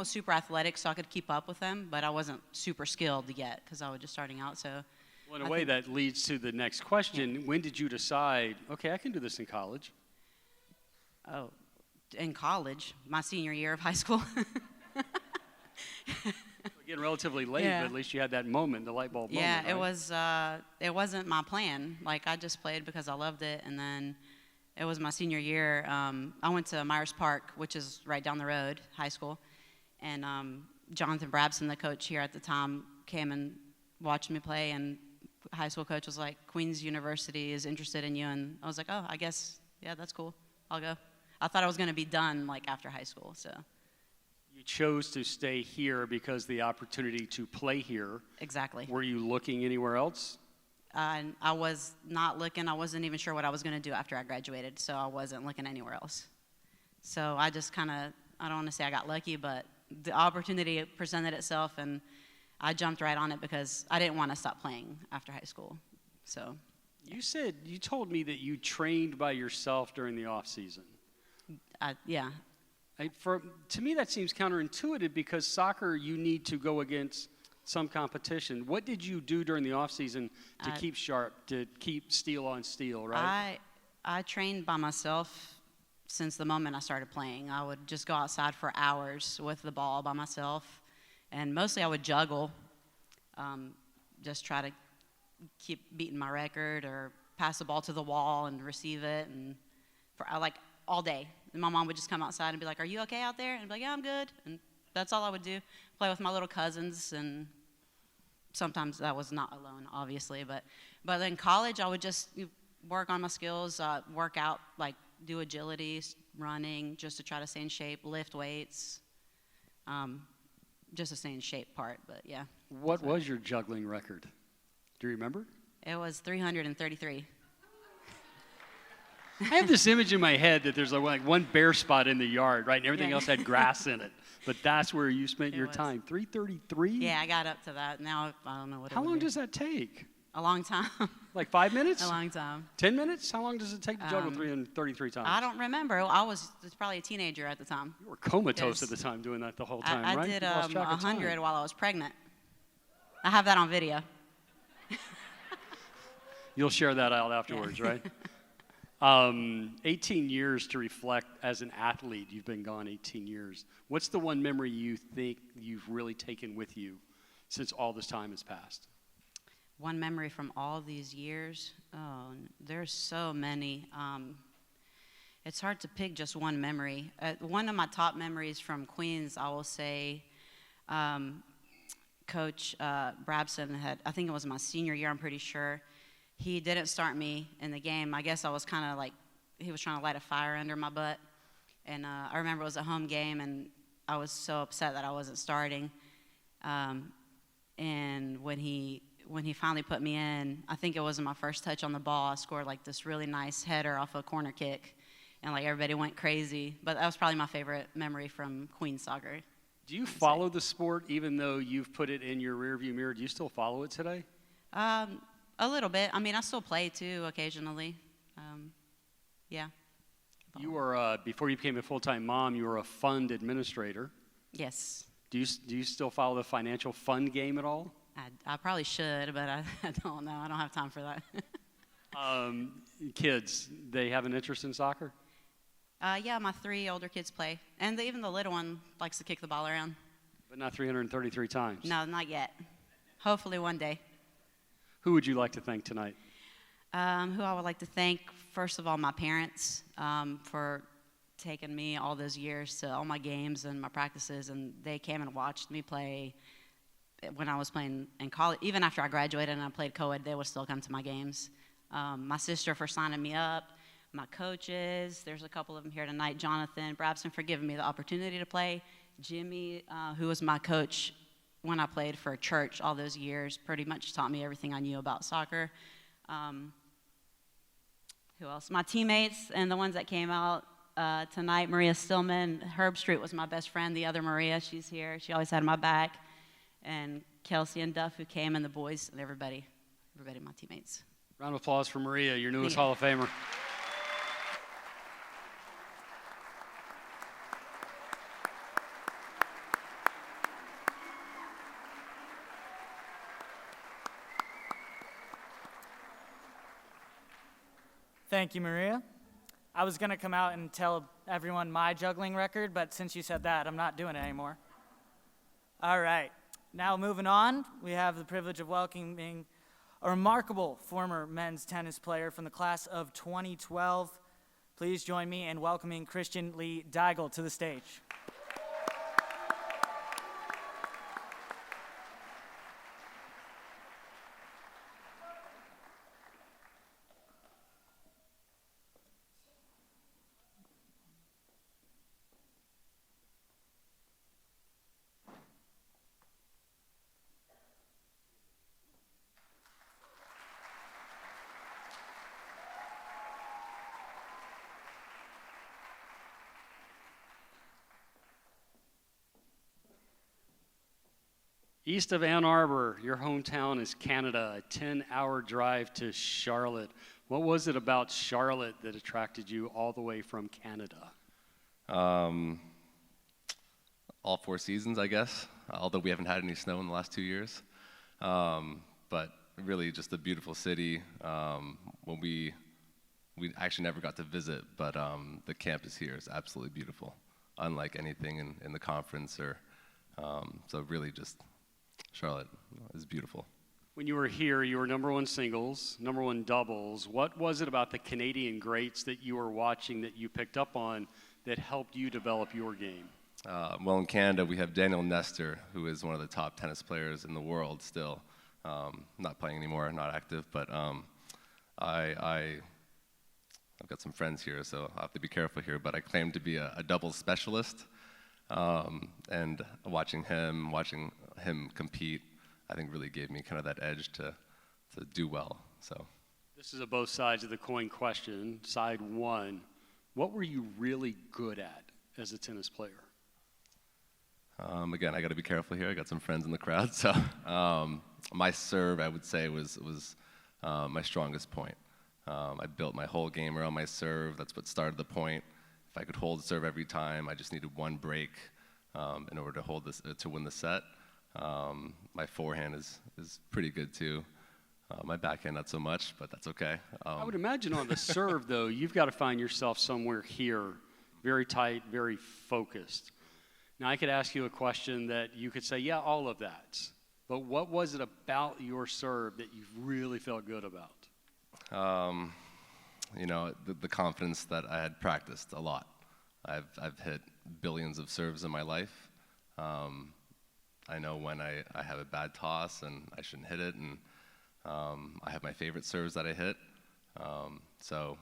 super athletic, so I could keep up with them, but I wasn't super skilled yet because I was just starting out, so. Well, in a way, that leads to the next question. Yeah. When did you decide, okay, I can do this in college? Oh, in college, my senior year of high school. Again, relatively late, but at least you had that moment, the light bulb moment. Yeah, right? it wasn't my plan. Like, I just played because I loved it, and then it was my senior year. I went to Myers Park, which is right down the road, high school, and Jonathan Brabson, the coach here at the time, came and watched me play, and high school coach was like, Queens University is interested in you, and I was like, oh, I guess, yeah, that's cool. I'll go. I thought I was going to be done, like, after high school, so. You chose to stay here because the opportunity to play here. Exactly. Were you looking anywhere else? I was not looking. I wasn't even sure what I was going to do after I graduated, so I wasn't looking anywhere else. So I just kind of, I don't want to say I got lucky, but the opportunity presented itself, and I jumped right on it because I didn't want to stop playing after high school. So. You told me that you trained by yourself during the off season. Yeah. To me, that seems counterintuitive because soccer, you need to go against some competition. What did you do during the off season to keep sharp, to keep steel on steel, right? I trained by myself since the moment I started playing. I would just go outside for hours with the ball by myself, and mostly I would juggle, just try to keep beating my record or pass the ball to the wall and receive it, and for like all day. And my mom would just come outside and be like, are you okay out there? And I'd be like, yeah, I'm good. And that's all I would do. Play with my little cousins, and sometimes I was not alone, obviously. But in college, I would just work on my skills, work out, like do agility, running, just to try to stay in shape, lift weights, just to stay in shape part, but yeah. What was your juggling record? Do you remember? It was 333. I have this image in my head that there's like one bare spot in the yard, right? And everything else had grass in it. But that's where you spent your time. 333? Yeah, I got up to that. Now I don't know what it would be. How long does that take? A long time. Like 5 minutes? A long time. 10 minutes? How long does it take to juggle 333 times? I don't remember. I was probably a teenager at the time. You were comatose at the time doing that the whole time, I right? did 100 while I was pregnant. I have that on video. You'll share that out afterwards, right? 18 years to reflect as an athlete. You've been gone 18 years. What's the one memory you think you've really taken with you since all this time has passed? One memory from all these years? Oh, there's so many. It's hard to pick just one memory. One of my top memories from Queens, I will say, Coach Brabson had, I think it was my senior year, I'm pretty sure. He didn't start me in the game. I guess I was kind of like, he was trying to light a fire under my butt. And I remember it was a home game, and I was so upset that I wasn't starting. And when he finally put me in, I think it wasn't my first touch on the ball. I scored like this really nice header off a corner kick, and like everybody went crazy. But that was probably my favorite memory from Queens soccer. Do you follow the sport even though you've put it in your rearview mirror? Do you still follow it today? A little bit. I mean, I still play too occasionally. Yeah. You were before you became a full-time mom, you were a fund administrator. Yes. Do you still follow the financial fund game at all? I probably should, but I don't know. I don't have time for that. Kids, they have an interest in soccer? Yeah, my 3 older kids play, and even the little one likes to kick the ball around. But not 333 times. No, not yet. Hopefully one day. Who would you like to thank tonight? Who I would like to thank, first of all, my parents for taking me all those years to all my games and my practices, and they came and watched me play when I was playing in college. Even after I graduated and I played co-ed, they would still come to my games. My sister for signing me up, my coaches. There's a couple of them here tonight. Jonathan, Brabson for giving me the opportunity to play. Jimmy, who was my coach when I played for church all those years, pretty much taught me everything I knew about soccer. Who else? My teammates and the ones that came out tonight, Maria Stillman. Herb Street was my best friend. The other Maria, she's here. She always had my back. And Kelsey and Duff, who came, and the boys, and everybody, my teammates. Round of applause for Maria, your newest Yeah. Hall of Famer. Thank you, Maria. I was going to come out and tell everyone my juggling record, but since you said that, I'm not doing it anymore. All right. Now moving on, we have the privilege of welcoming a remarkable former men's tennis player from the class of 2012. Please join me in welcoming Christian Lee Deigel to the stage. East of Ann Arbor, your hometown is Canada, a 10-hour drive to Charlotte. What was it about Charlotte that attracted you all the way from Canada? All 4 seasons, I guess, although we haven't had any snow in the last 2 years. But really just a beautiful city. When we actually never got to visit, but the campus here is absolutely beautiful, unlike anything in the conference. So really just Charlotte is beautiful. When you were here, you were #1 singles, #1 doubles. What was it about the Canadian greats that you were watching that you picked up on that helped you develop your game? Well, in Canada, we have Daniel Nestor, who is one of the top tennis players in the world still. Not playing anymore, not active, but I've got some friends here, so I'll have to be careful here, but I claim to be a doubles specialist. And watching him compete, I think really gave me kind of that edge to do well. So This is a both sides of the coin question. Side one, what were you really good at as a tennis player? again, I got to be careful here. I got some friends in the crowd, so my serve, I would say, was my strongest point. I built my whole game around my serve. That's what started the point. If I could hold the serve every time, I just needed one break in order to hold this to win the set. My forehand is pretty good too. My backhand not so much, but that's okay. I would imagine on the serve, though, you've got to find yourself somewhere here, very tight, very focused. Now, I could ask you a question that you could say, yeah, all of that. But what was it about your serve that you really felt good about? You know, the confidence that I had practiced a lot. I've hit billions of serves in my life. I know when I have a bad toss and I shouldn't hit it, and I have my favorite serves that I hit. So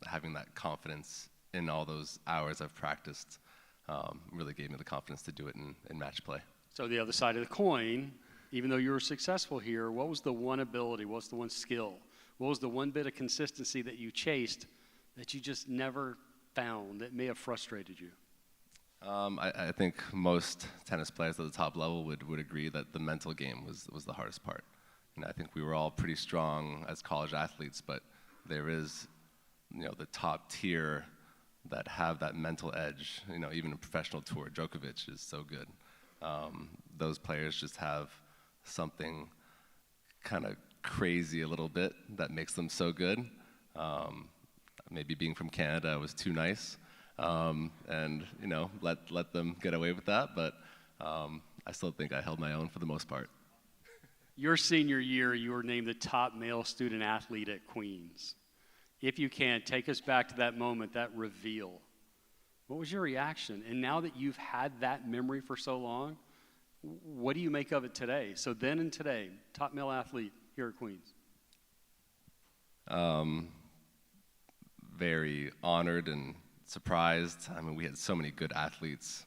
having that confidence in all those hours I've practiced really gave me the confidence to do it in match play. So the other side of the coin, even though you were successful here, what was the one ability, what was the one skill, what was the one bit of consistency that you chased that you just never found that may have frustrated you? I think most tennis players at the top level would agree that the mental game was the hardest part. And I think we were all pretty strong as college athletes, but there is, you know, the top tier that have that mental edge. You know, even a professional tour, Djokovic is so good. Those players just have something kind of crazy a little bit that makes them so good. Maybe being from Canada was too nice, and you know, let them get away with that. But I still think I held my own for the most part. Your senior year, you were named the top male student athlete at Queens. If you can, take us back to that moment, that reveal. What was your reaction? And now that you've had that memory for so long, what do you make of it today? So then and today, top male athlete here at Queens. very honored and surprised. I mean, we had so many good athletes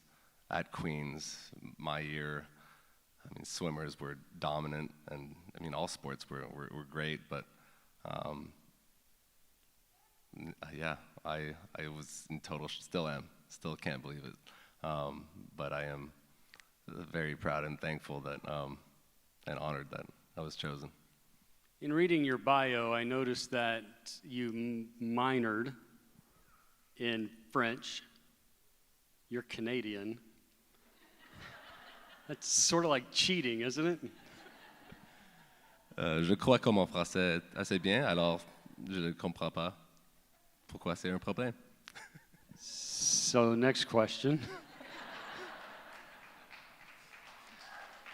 at Queens my year. I mean, swimmers were dominant, and I mean, all sports were great, but yeah, I was in total, still can't believe it. But I am very proud and thankful that, and honored that I was chosen. In reading your bio, I noticed that you minored in French. You're Canadian. That's sort of like cheating, isn't it? Je crois que mon français est assez bien, alors je ne comprends pas pourquoi c'est un problème. So, next question.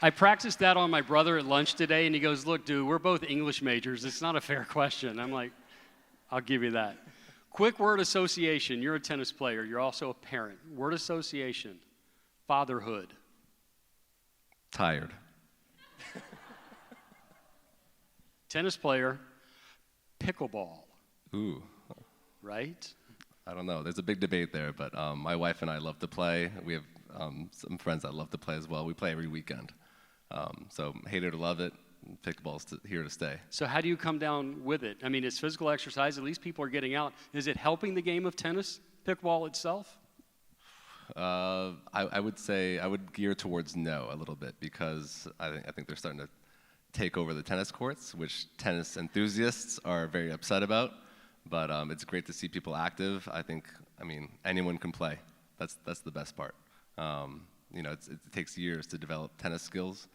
I practiced that on my brother at lunch today, and he goes, "Look, dude, we're both English majors. It's not a fair question." I'm like, I'll give you that. Quick word association. You're a tennis player. You're also a parent. Word association. Fatherhood. Tired. Tennis player. Pickleball. Ooh. Right? I don't know. There's a big debate there, but my wife and I love to play. We have some friends that love to play as well. We play every weekend. So hate it or love it, pickleball's here to stay. So how do you come down with it? I mean, it's physical exercise. At least people are getting out. Is it helping the game of tennis, pickleball itself? I would say I would gear towards no a little bit, because I think they're starting to take over the tennis courts, which tennis enthusiasts are very upset about. But it's great to see people active. I mean, anyone can play. That's the best part. You know, it takes years to develop tennis skills.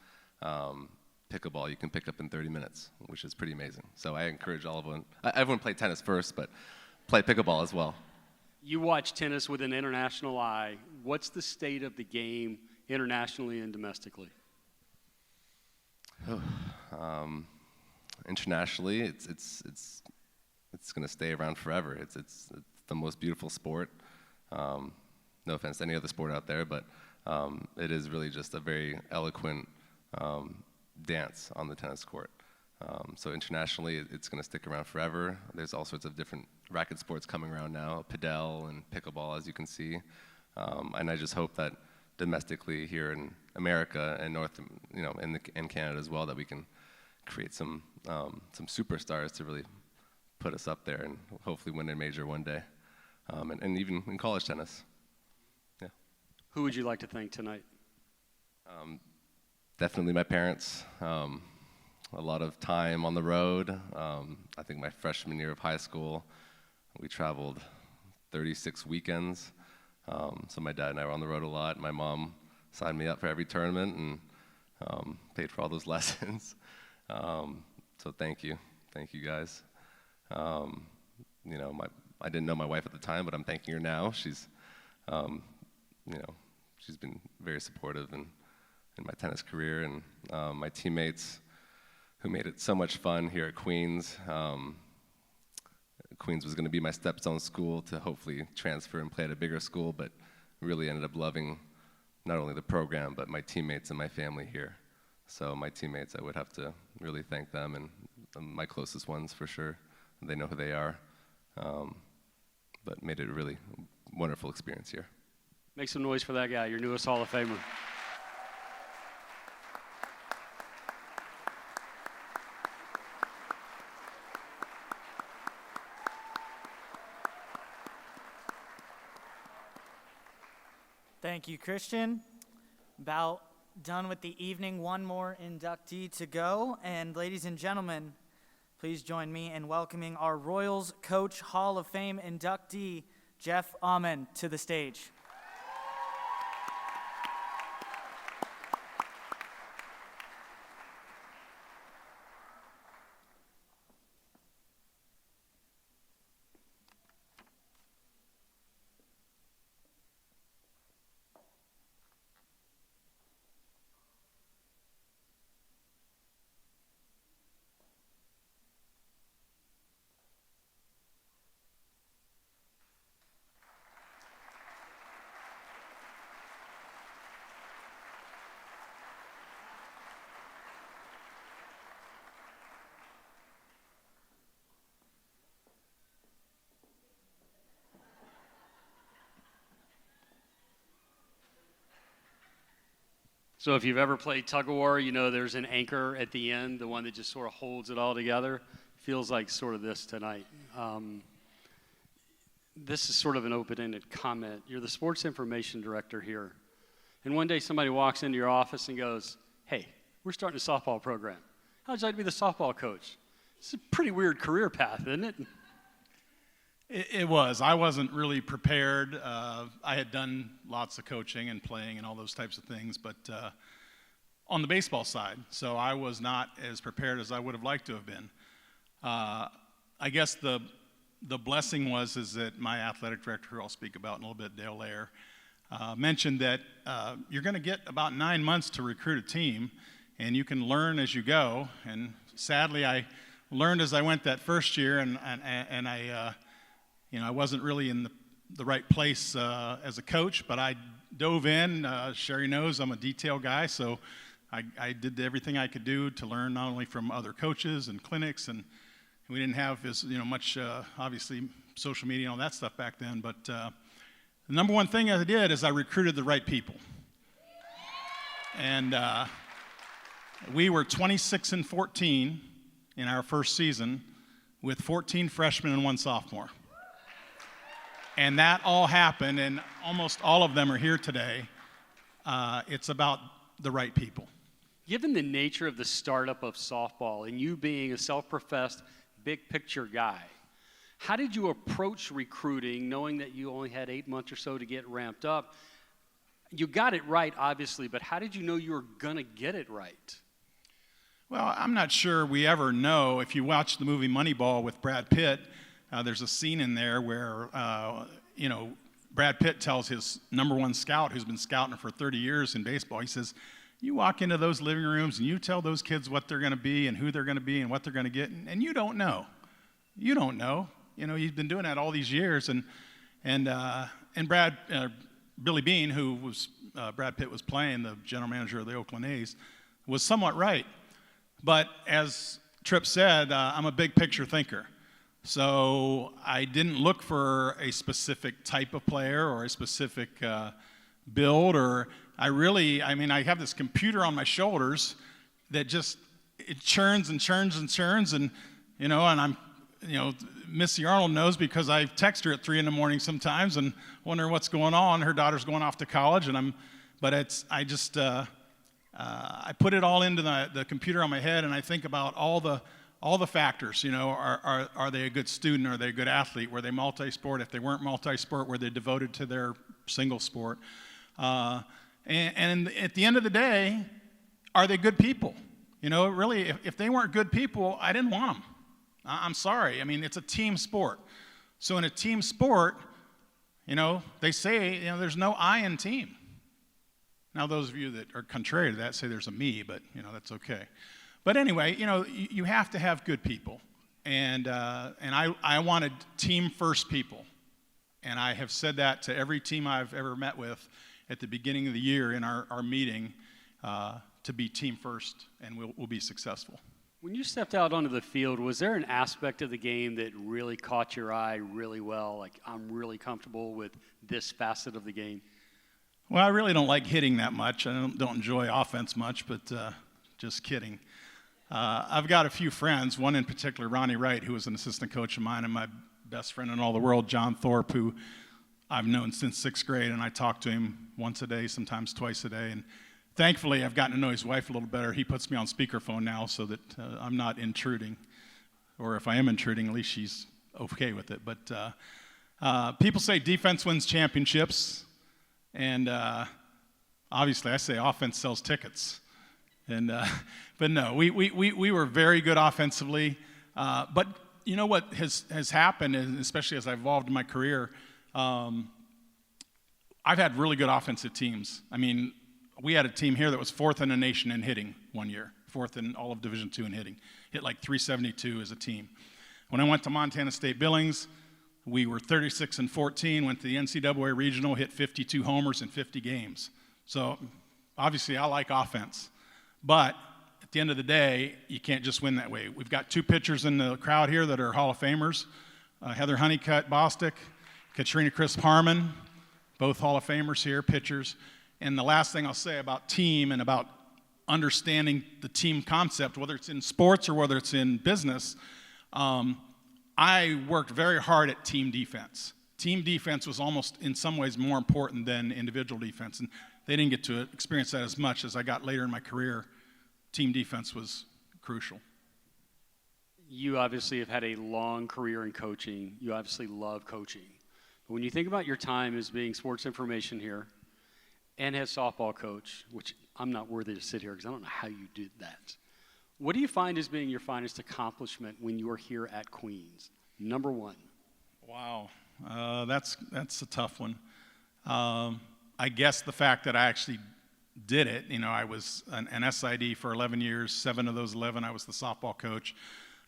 Pickleball you can pick up in 30 minutes, which is pretty amazing. So I encourage everyone play tennis first, but play pickleball as well. You watch tennis with an international eye. What's the state of the game internationally and domestically? Internationally, it's going to stay around forever. It's the most beautiful sport. No offense to any other sport out there, but it is really just a very eloquent dance on the tennis court. So internationally, it's going to stick around forever. There's all sorts of different racket sports coming around now, padel and pickleball, as you can see. And I just hope that domestically here in America and in Canada as well, that we can create some superstars to really put us up there and hopefully win a major one day, and even in college tennis. Yeah. Who would you like to thank tonight? Definitely my parents. A lot of time on the road. I think my freshman year of high school, we traveled 36 weekends. So my dad and I were on the road a lot. My mom signed me up for every tournament and paid for all those lessons. So thank you guys. You know, I didn't know my wife at the time, but I'm thanking her now. She's, she's been very supportive in my tennis career, and my teammates who made it so much fun here at Queens. Queens was going to be my stepstone school to hopefully transfer and play at a bigger school, but really ended up loving not only the program, but my teammates and my family here. So my teammates, I would have to really thank them, and my closest ones for sure. They know who they are, but made it a really wonderful experience here. Make some noise for that guy, your newest Hall of Famer. Thank you, Christian. About done with the evening. One more inductee to go. And ladies and gentlemen, please join me in welcoming our Royals Coach Hall of Fame inductee, Jeff Amen, to the stage. So if you've ever played tug of war, you know there's an anchor at the end, the one that just sort of holds it all together. Feels like sort of this tonight. This is sort of an open-ended comment. You're the sports information director here. And one day somebody walks into your office and goes, hey, we're starting a softball program. How'd you like to be the softball coach? It's a pretty weird career path, isn't it? It was. I wasn't really prepared. I had done lots of coaching and playing and all those types of things, but on the baseball side. So I was not as prepared as I would have liked to have been. I guess the blessing is that my athletic director, who I'll speak about in a little bit, Dale Lair, mentioned that you're going to get about 9 months to recruit a team, and you can learn as you go. And sadly, I learned as I went that first year, and I wasn't really in the right place as a coach, but I dove in. Sherry knows I'm a detail guy, so I did everything I could do to learn not only from other coaches and clinics, and we didn't have as much obviously social media and all that stuff back then. But the number one thing I did is I recruited the right people, and we were 26-14 in our first season with 14 freshmen and 1 sophomore. And that all happened, and almost all of them are here today. It's about the right people. Given the nature of the startup of softball and you being a self-professed big picture guy, how did you approach recruiting knowing that you only had 8 months or so to get ramped up? You got it right, obviously, but how did you know you were going to get it right? Well, I'm not sure we ever know. If you watch the movie Moneyball with Brad Pitt, there's a scene in there where, Brad Pitt tells his number 1 scout, who's been scouting for 30 years in baseball, he says, you walk into those living rooms and you tell those kids what they're going to be and who they're going to be and what they're going to get, and you don't know. You don't know. You've been doing that all these years, and Billy Beane, who was Brad Pitt was playing, the general manager of the Oakland A's, was somewhat right. But as Tripp said, I'm a big picture thinker. So I didn't look for a specific type of player or a specific build, or I have this computer on my shoulders that it churns and churns and churns, and I'm, Missy Arnold knows because I text her at 3 a.m. sometimes and wonder what's going on. Her daughter's going off to college, I put it all into the computer on my head, and I think about all the factors. Are they a good student? Are they a good athlete? Were they multi-sport? If they weren't multi-sport, were they devoted to their single sport? And at the end of the day, are they good people? Really, if they weren't good people, I didn't want them. I'm sorry. It's a team sport. So in a team sport, they say, there's no I in team. Now, those of you that are contrary to that say there's a me, but, that's okay. But anyway, you have to have good people. And I wanted team-first people. And I have said that to every team I've ever met with at the beginning of the year in our meeting, to be team-first, and we'll be successful. When you stepped out onto the field, was there an aspect of the game that really caught your eye really well? Like, I'm really comfortable with this facet of the game? Well, I really don't like hitting that much. I don't enjoy offense much, but just kidding. I've got a few friends, one in particular, Ronnie Wright, who was an assistant coach of mine, and my best friend in all the world, John Thorpe, who I've known since 6th grade, and I talk to him once a day, sometimes twice a day. And thankfully, I've gotten to know his wife a little better. He puts me on speakerphone now so that I'm not intruding. Or if I am intruding, at least she's okay with it. But people say defense wins championships. And obviously, I say offense sells tickets. And but no, we were very good offensively. But you know what has happened, and especially as I've evolved in my career, I've had really good offensive teams. We had a team here that was 4th in the nation in hitting one year, 4th in all of Division II in hitting. Hit like 372 as a team. When I went to Montana State Billings, we were 36-14, went to the NCAA regional, hit 52 homers in 50 games. So obviously I like offense. But at the end of the day, you can't just win that way. We've got 2 pitchers in the crowd here that are Hall of Famers, Heather Honeycutt Bostick, Katrina Crisp Harmon, both Hall of Famers here, pitchers. And the last thing I'll say about team and about understanding the team concept, whether it's in sports or whether it's in business, I worked very hard at team defense. Team defense was almost in some ways more important than individual defense, and they didn't get to experience that as much as I got later in my career. Team defense was crucial. You obviously have had a long career in coaching. You obviously love coaching. But when you think about your time as being sports information here and as softball coach, which I'm not worthy to sit here because I don't know how you did that. What do you find as being your finest accomplishment when you are here at Queens? Number one. Wow, that's a tough one. I guess the fact that I actually did it. You know, I was an SID for 11 years. 7 of those 11, I was the softball coach.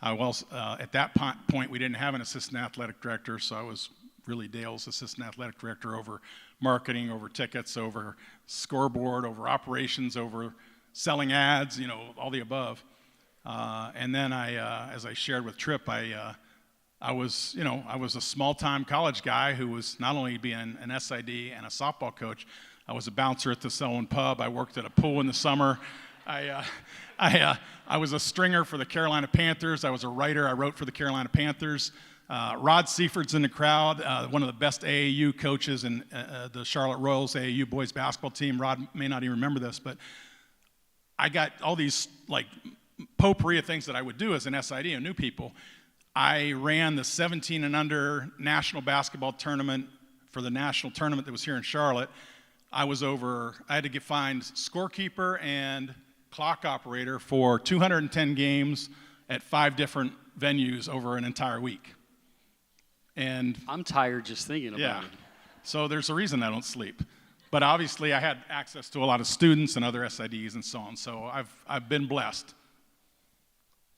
I was at that point we didn't have an assistant athletic director, so I was really Dale's assistant athletic director over marketing, over tickets, over scoreboard, over operations, over selling ads. You know, all the above. And then as I shared with Tripp, I was a small-time college guy who was not only being an SID and a softball coach. I was a bouncer at the Selwyn Pub. I worked at a pool in the summer. I was a stringer for the Carolina Panthers. I was a writer. I wrote for the Carolina Panthers. Rod Seiford's in the crowd, one of the best AAU coaches in the Charlotte Royals AAU boys basketball team. Rod may not even remember this, but I got all these like potpourri of things that I would do as an SID and new people. I ran the 17 and under national basketball tournament for the national tournament that was here in Charlotte. I had to find scorekeeper and clock operator for 210 games at 5 different venues over an entire week. And I'm tired just thinking about it. So there's a reason I don't sleep. But obviously I had access to a lot of students and other SIDs and so on. So I've been blessed.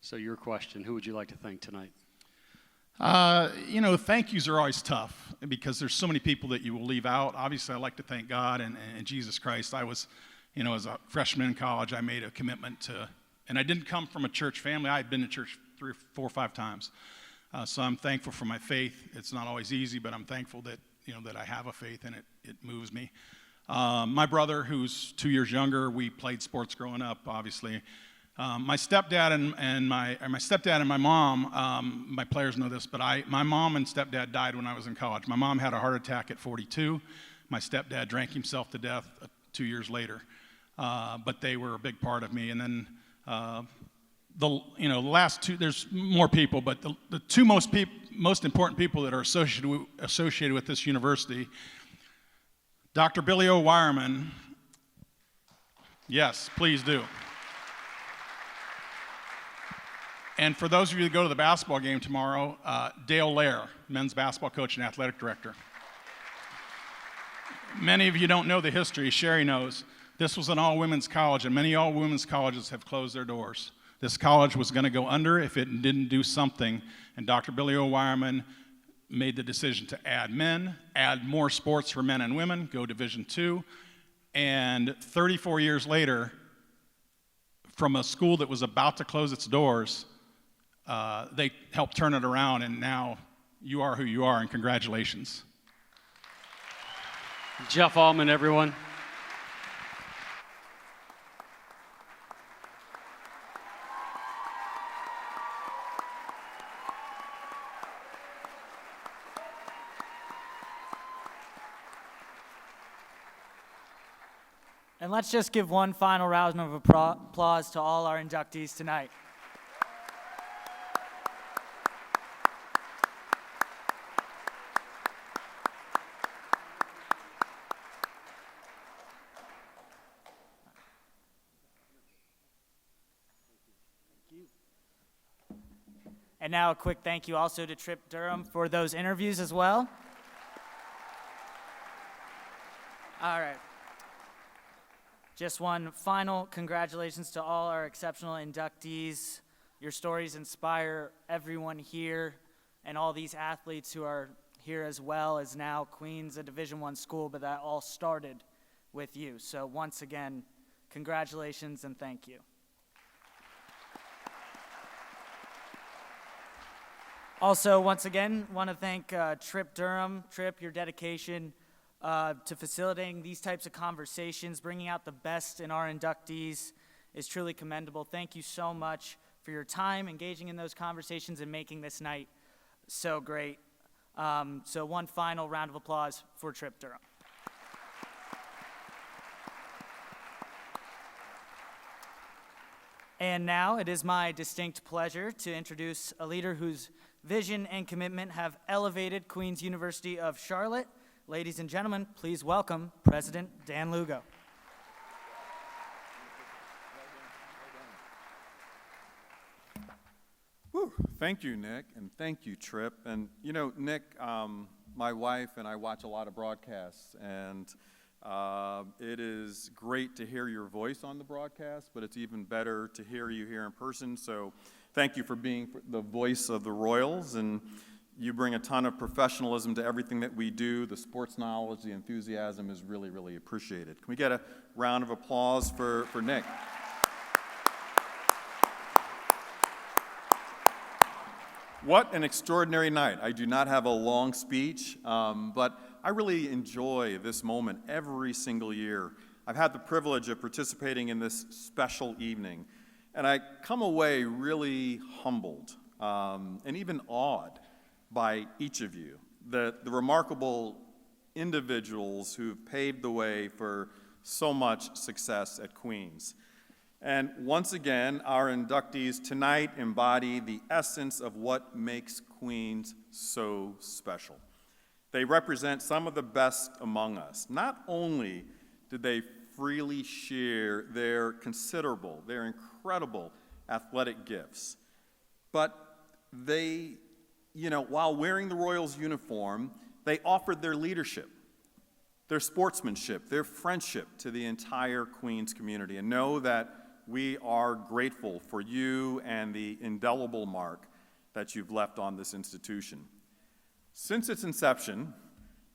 So your question, who would you like to thank tonight? Thank yous are always tough because there's so many people that you will leave out. Obviously, I like to thank God and Jesus Christ. I was, as a freshman in college, I made a commitment and I didn't come from a church family. I had been to church 3, 4, 5 times. So I'm thankful for my faith. It's not always easy, but I'm thankful that, that I have a faith and it moves me. My brother, who's 2 years younger, we played sports growing up, obviously. My stepdad and my mom, my players know this, but my mom and stepdad died when I was in college. My mom had a heart attack at 42. My stepdad drank himself to death 2 years later. But they were a big part of me. And then the last 2, there's more people, but the 2 most important people that are associated with this university, Dr. Billy O. Wireman. Yes, please do. And for those of you that go to the basketball game tomorrow, Dale Lair, men's basketball coach and athletic director. Many of you don't know the history. Sherry knows. This was an all-women's college, and many all-women's colleges have closed their doors. This college was going to go under if it didn't do something, and Dr. Billy O. Wireman made the decision to add more sports for men and women, go Division II, and 34 years later, from a school that was about to close its doors, they helped turn it around, and now you are who you are, and congratulations. Jeff Allman, everyone. And let's just give one final round of applause to all our inductees tonight. And now a quick thank you also to Tripp Durham for those interviews as well. All right. Just one final congratulations to all our exceptional inductees. Your stories inspire everyone here and all these athletes who are here as well, as now Queens, a Division I school, but that all started with you. So once again, congratulations and thank you. Also, once again, want to thank Tripp Durham. Tripp, your dedication to facilitating these types of conversations, bringing out the best in our inductees is truly commendable. Thank you so much for your time, engaging in those conversations, and making this night so great. So one final round of applause for Trip Durham. And now it is my distinct pleasure to introduce a leader whose vision and commitment have elevated Queen's University of Charlotte. Ladies and gentlemen, please welcome President Dan Lugo. Whew. Thank you, Nick, and thank you, Trip. And you know, Nick, my wife and I watch a lot of broadcasts, and it is great to hear your voice on the broadcast, but it's even better to hear you here in person. So thank you for being the voice of the Royals, and you bring a ton of professionalism to everything that we do. The sports knowledge, the enthusiasm is really, really appreciated. Can we get a round of applause for Nick? What an extraordinary night. I do not have a long speech, but I really enjoy this moment every single year. I've had the privilege of participating in this special evening, and I come away really humbled and even awed by each of you, the remarkable individuals who've paved the way for so much success at Queen's. And once again, our inductees tonight embody the essence of what makes Queen's so special. They represent some of the best among us. Not only did they freely share their considerable, their incredible athletic gifts, but they, while wearing the Royals uniform, they offered their leadership, their sportsmanship, their friendship to the entire Queen's community. And know that we are grateful for you and the indelible mark that you've left on this institution. Since its inception,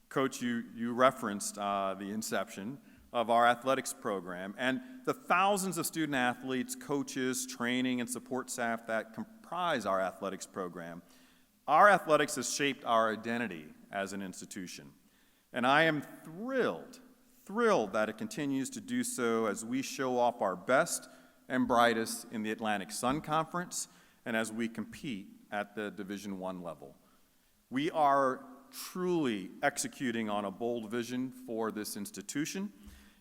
Coach, you referenced the inception of our athletics program and the thousands of student athletes, coaches, training, and support staff that comprise our athletics program. Our athletics has shaped our identity as an institution. And I am thrilled that it continues to do so as we show off our best and brightest in the Atlantic Sun Conference and as we compete at the Division I level. We are truly executing on a bold vision for this institution,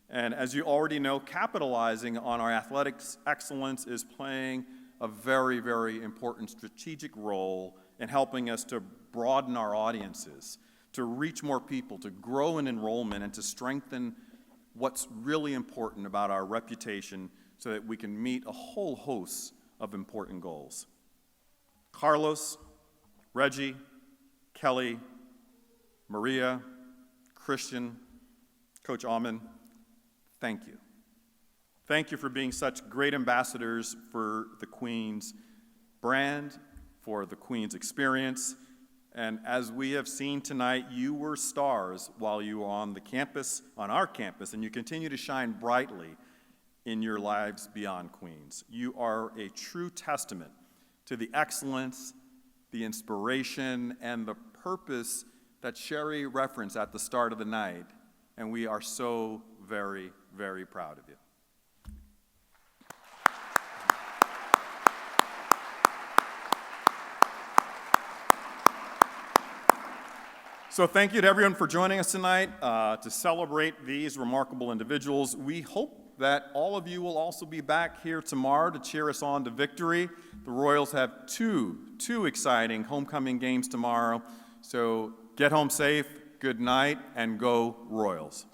and as you already know, capitalizing on our athletics excellence is playing a very, very important strategic role in helping us to broaden our audiences, to reach more people, to grow in enrollment, and to strengthen what's really important about our reputation so that we can meet a whole host of important goals. Carlos, Reggie, Kelly, Maria, Christian, Coach Alman, thank you. Thank you for being such great ambassadors for the Queen's brand, for the Queen's experience, and as we have seen tonight, you were stars while you were on our campus, and you continue to shine brightly in your lives beyond Queen's. You are a true testament to the excellence, the inspiration, and the purpose that Sherry referenced at the start of the night, and we are so very, very proud of you. So thank you to everyone for joining us tonight to celebrate these remarkable individuals. We hope that all of you will also be back here tomorrow to cheer us on to victory. The Royals have two exciting homecoming games tomorrow. So get home safe, good night, and go Royals.